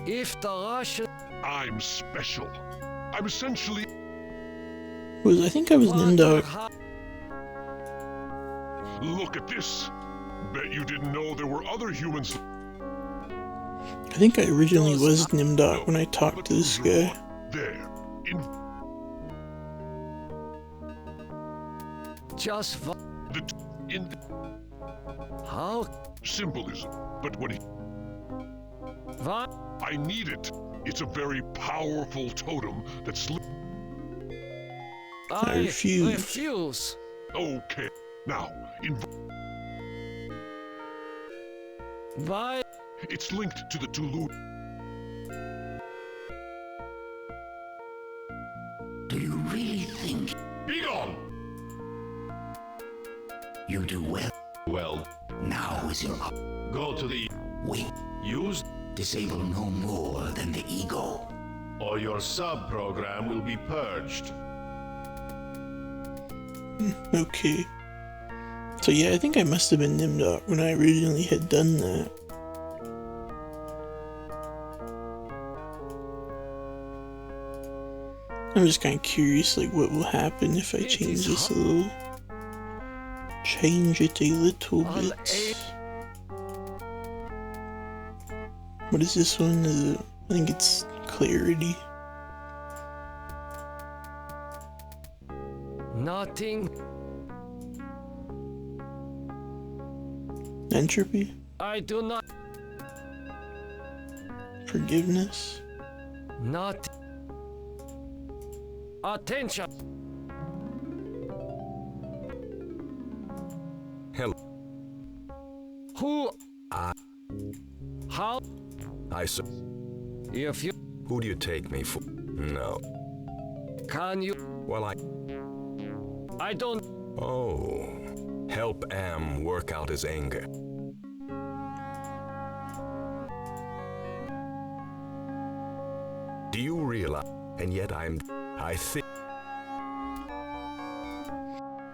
If the Russian... I'm special. I'm essentially... I think I was Nimdok. Look at this. Bet you didn't know there were other humans. I think I originally was Nimdok when I talked to this guy. There. Just how symbolism, but when he what? I need it. It's a very powerful totem that's I refuse. Okay. Now, why? It's linked to the Tulu. Do you really think? Be gone! You do well. Well, now is your go to the... Wait. Use... Disable no more than the ego. Or your sub-program will be purged. Okay. So yeah, I think I must have been Nimdok when I originally had done that. I'm just kind of curious, like, what will happen if I change this a little. Change it a little bit. What is this one? I think it's clarity. Nothing. Entropy? I do not. Forgiveness? Not. Attention. Hello. Who? How? I saw. If you. Who do you take me for? No. Can you? Well, I don't. Oh. Help Am work out his anger. Do you realize? And yet I think.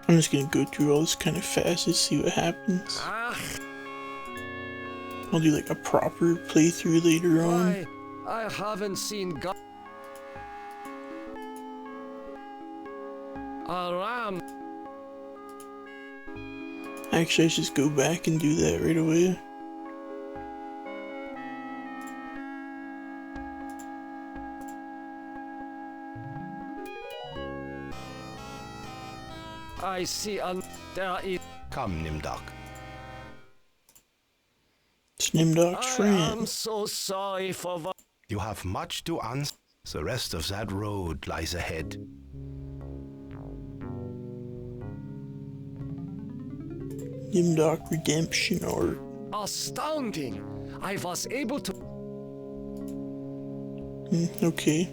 I'm just gonna go through all this kind of fast to see what happens. I'll do like a proper playthrough later on. I haven't seen God. Aram. Actually, I should just go back and do that right away. I see there is. Come, Nimdok. It's Nimdok's friend. I'm so sorry for what. You have much to answer. The rest of that road lies ahead. Nimdok Redemption Arc. Astounding! I was able to. Okay.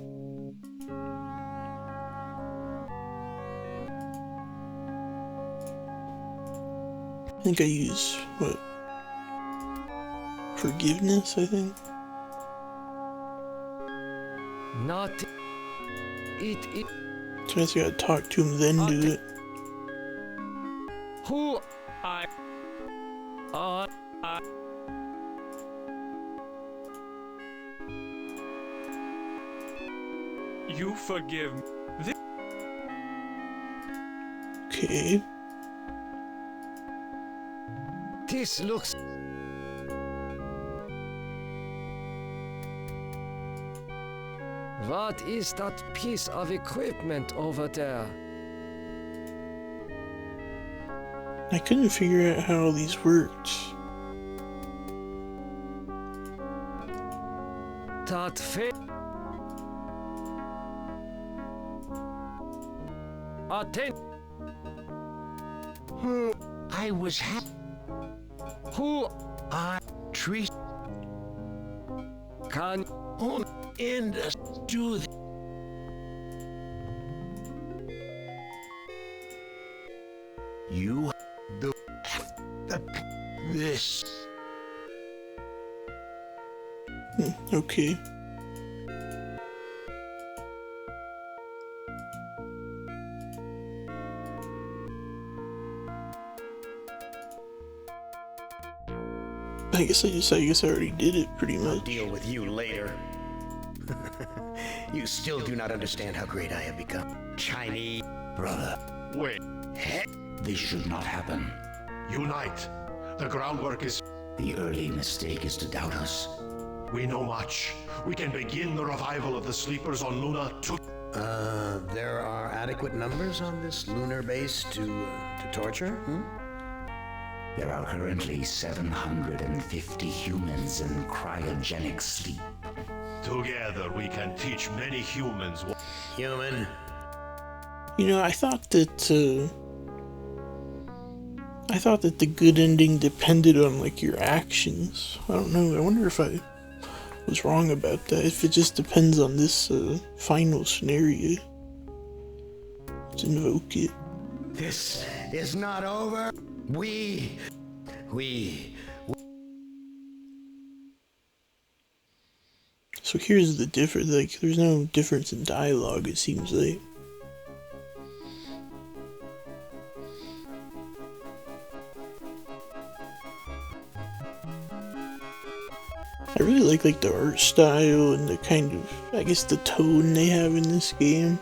I think I use, what? Forgiveness, I think? Not. It. So I just gotta talk to him, then do it. Who? You forgive me. Okay. This looks. What is that piece of equipment over there? I couldn't figure out how all these worked. That Who I was Who I treat can and do you the this Okay. I guess I already did it pretty much. I'll deal with you later. You still do not understand how great I have become. Chinese brother. Wait. This should not happen. Unite. The groundwork is. The early mistake is to doubt us. We know much. We can begin the revival of the sleepers on Luna too. There are adequate numbers on this lunar base to torture? There are currently 750 humans in cryogenic sleep. Together we can teach many humans what. Human. You know, I thought that the good ending depended on, like, your actions. I don't know, I wonder if I was wrong about that, if it just depends on this, final scenario. Let's invoke it. This is not over. We So here's the difference, like, there's no difference in dialogue, it seems like. I really like the art style and the kind of, I guess, the tone they have in this game.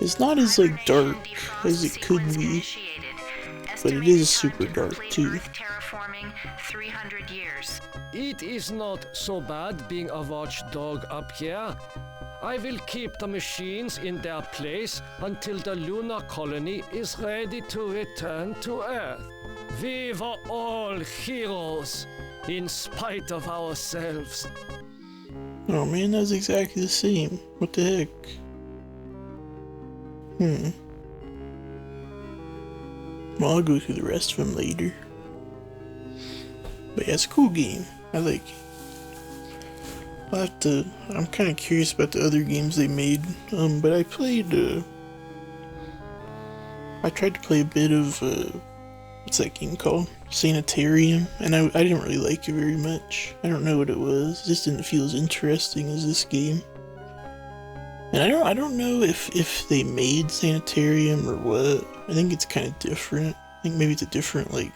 It's not as, like, dark as it could be. but it is super dark too. Terraforming 300 years. It is not so bad being a watchdog up here. I will keep the machines in their place until the lunar colony is ready to return to Earth. We were all heroes, in spite of ourselves. Oh man, that was exactly the same. What the heck? Well, I'll go through the rest of them later. But yeah, it's a cool game. I like it. I'll have to... I'm kind of curious about the other games they made. But I played, I tried to play a bit of, what's that game called? Sanitarium, and I didn't really like it very much. I don't know what it was. It just didn't feel as interesting as this game. And I don't know if they made Sanitarium or what. I think it's kind of different. I think maybe it's a different, like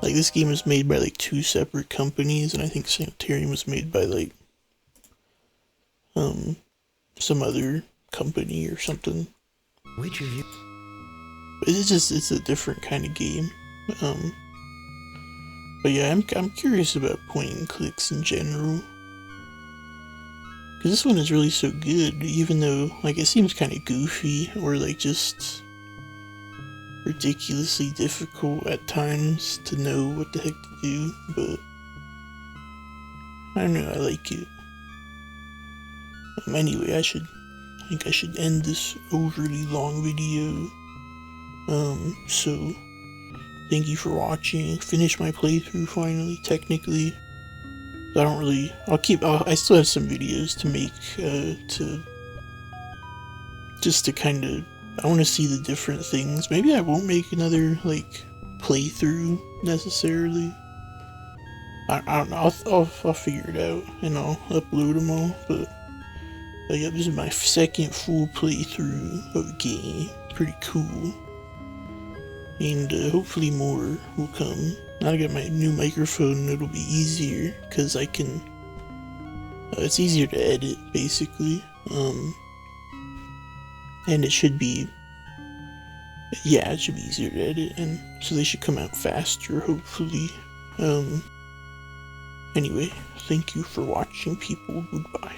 this game was made by like 2 separate companies, and I think Sanitarium was made by like some other company or something. Which of you? It's a different kind of game. But yeah, I'm curious about point and clicks in general. Because this one is really so good, even though, like, it seems kind of goofy, or, like, just ridiculously difficult at times to know what the heck to do, but I don't know, I like it. Anyway, I think I should end this overly long video. So, thank you for watching. Finished my playthrough finally, technically. I still have some videos to make, I want to see the different things. Maybe I won't make another, like, playthrough, necessarily. I don't know, I'll figure it out, and I'll upload them all, but yeah, this is my second full playthrough of a game. Pretty cool. And hopefully more will come. Now I got my new microphone, it'll be easier, because I can, it's easier to edit, basically, and it should be easier to edit, and so they should come out faster, hopefully. Anyway, thank you for watching, people. Goodbye.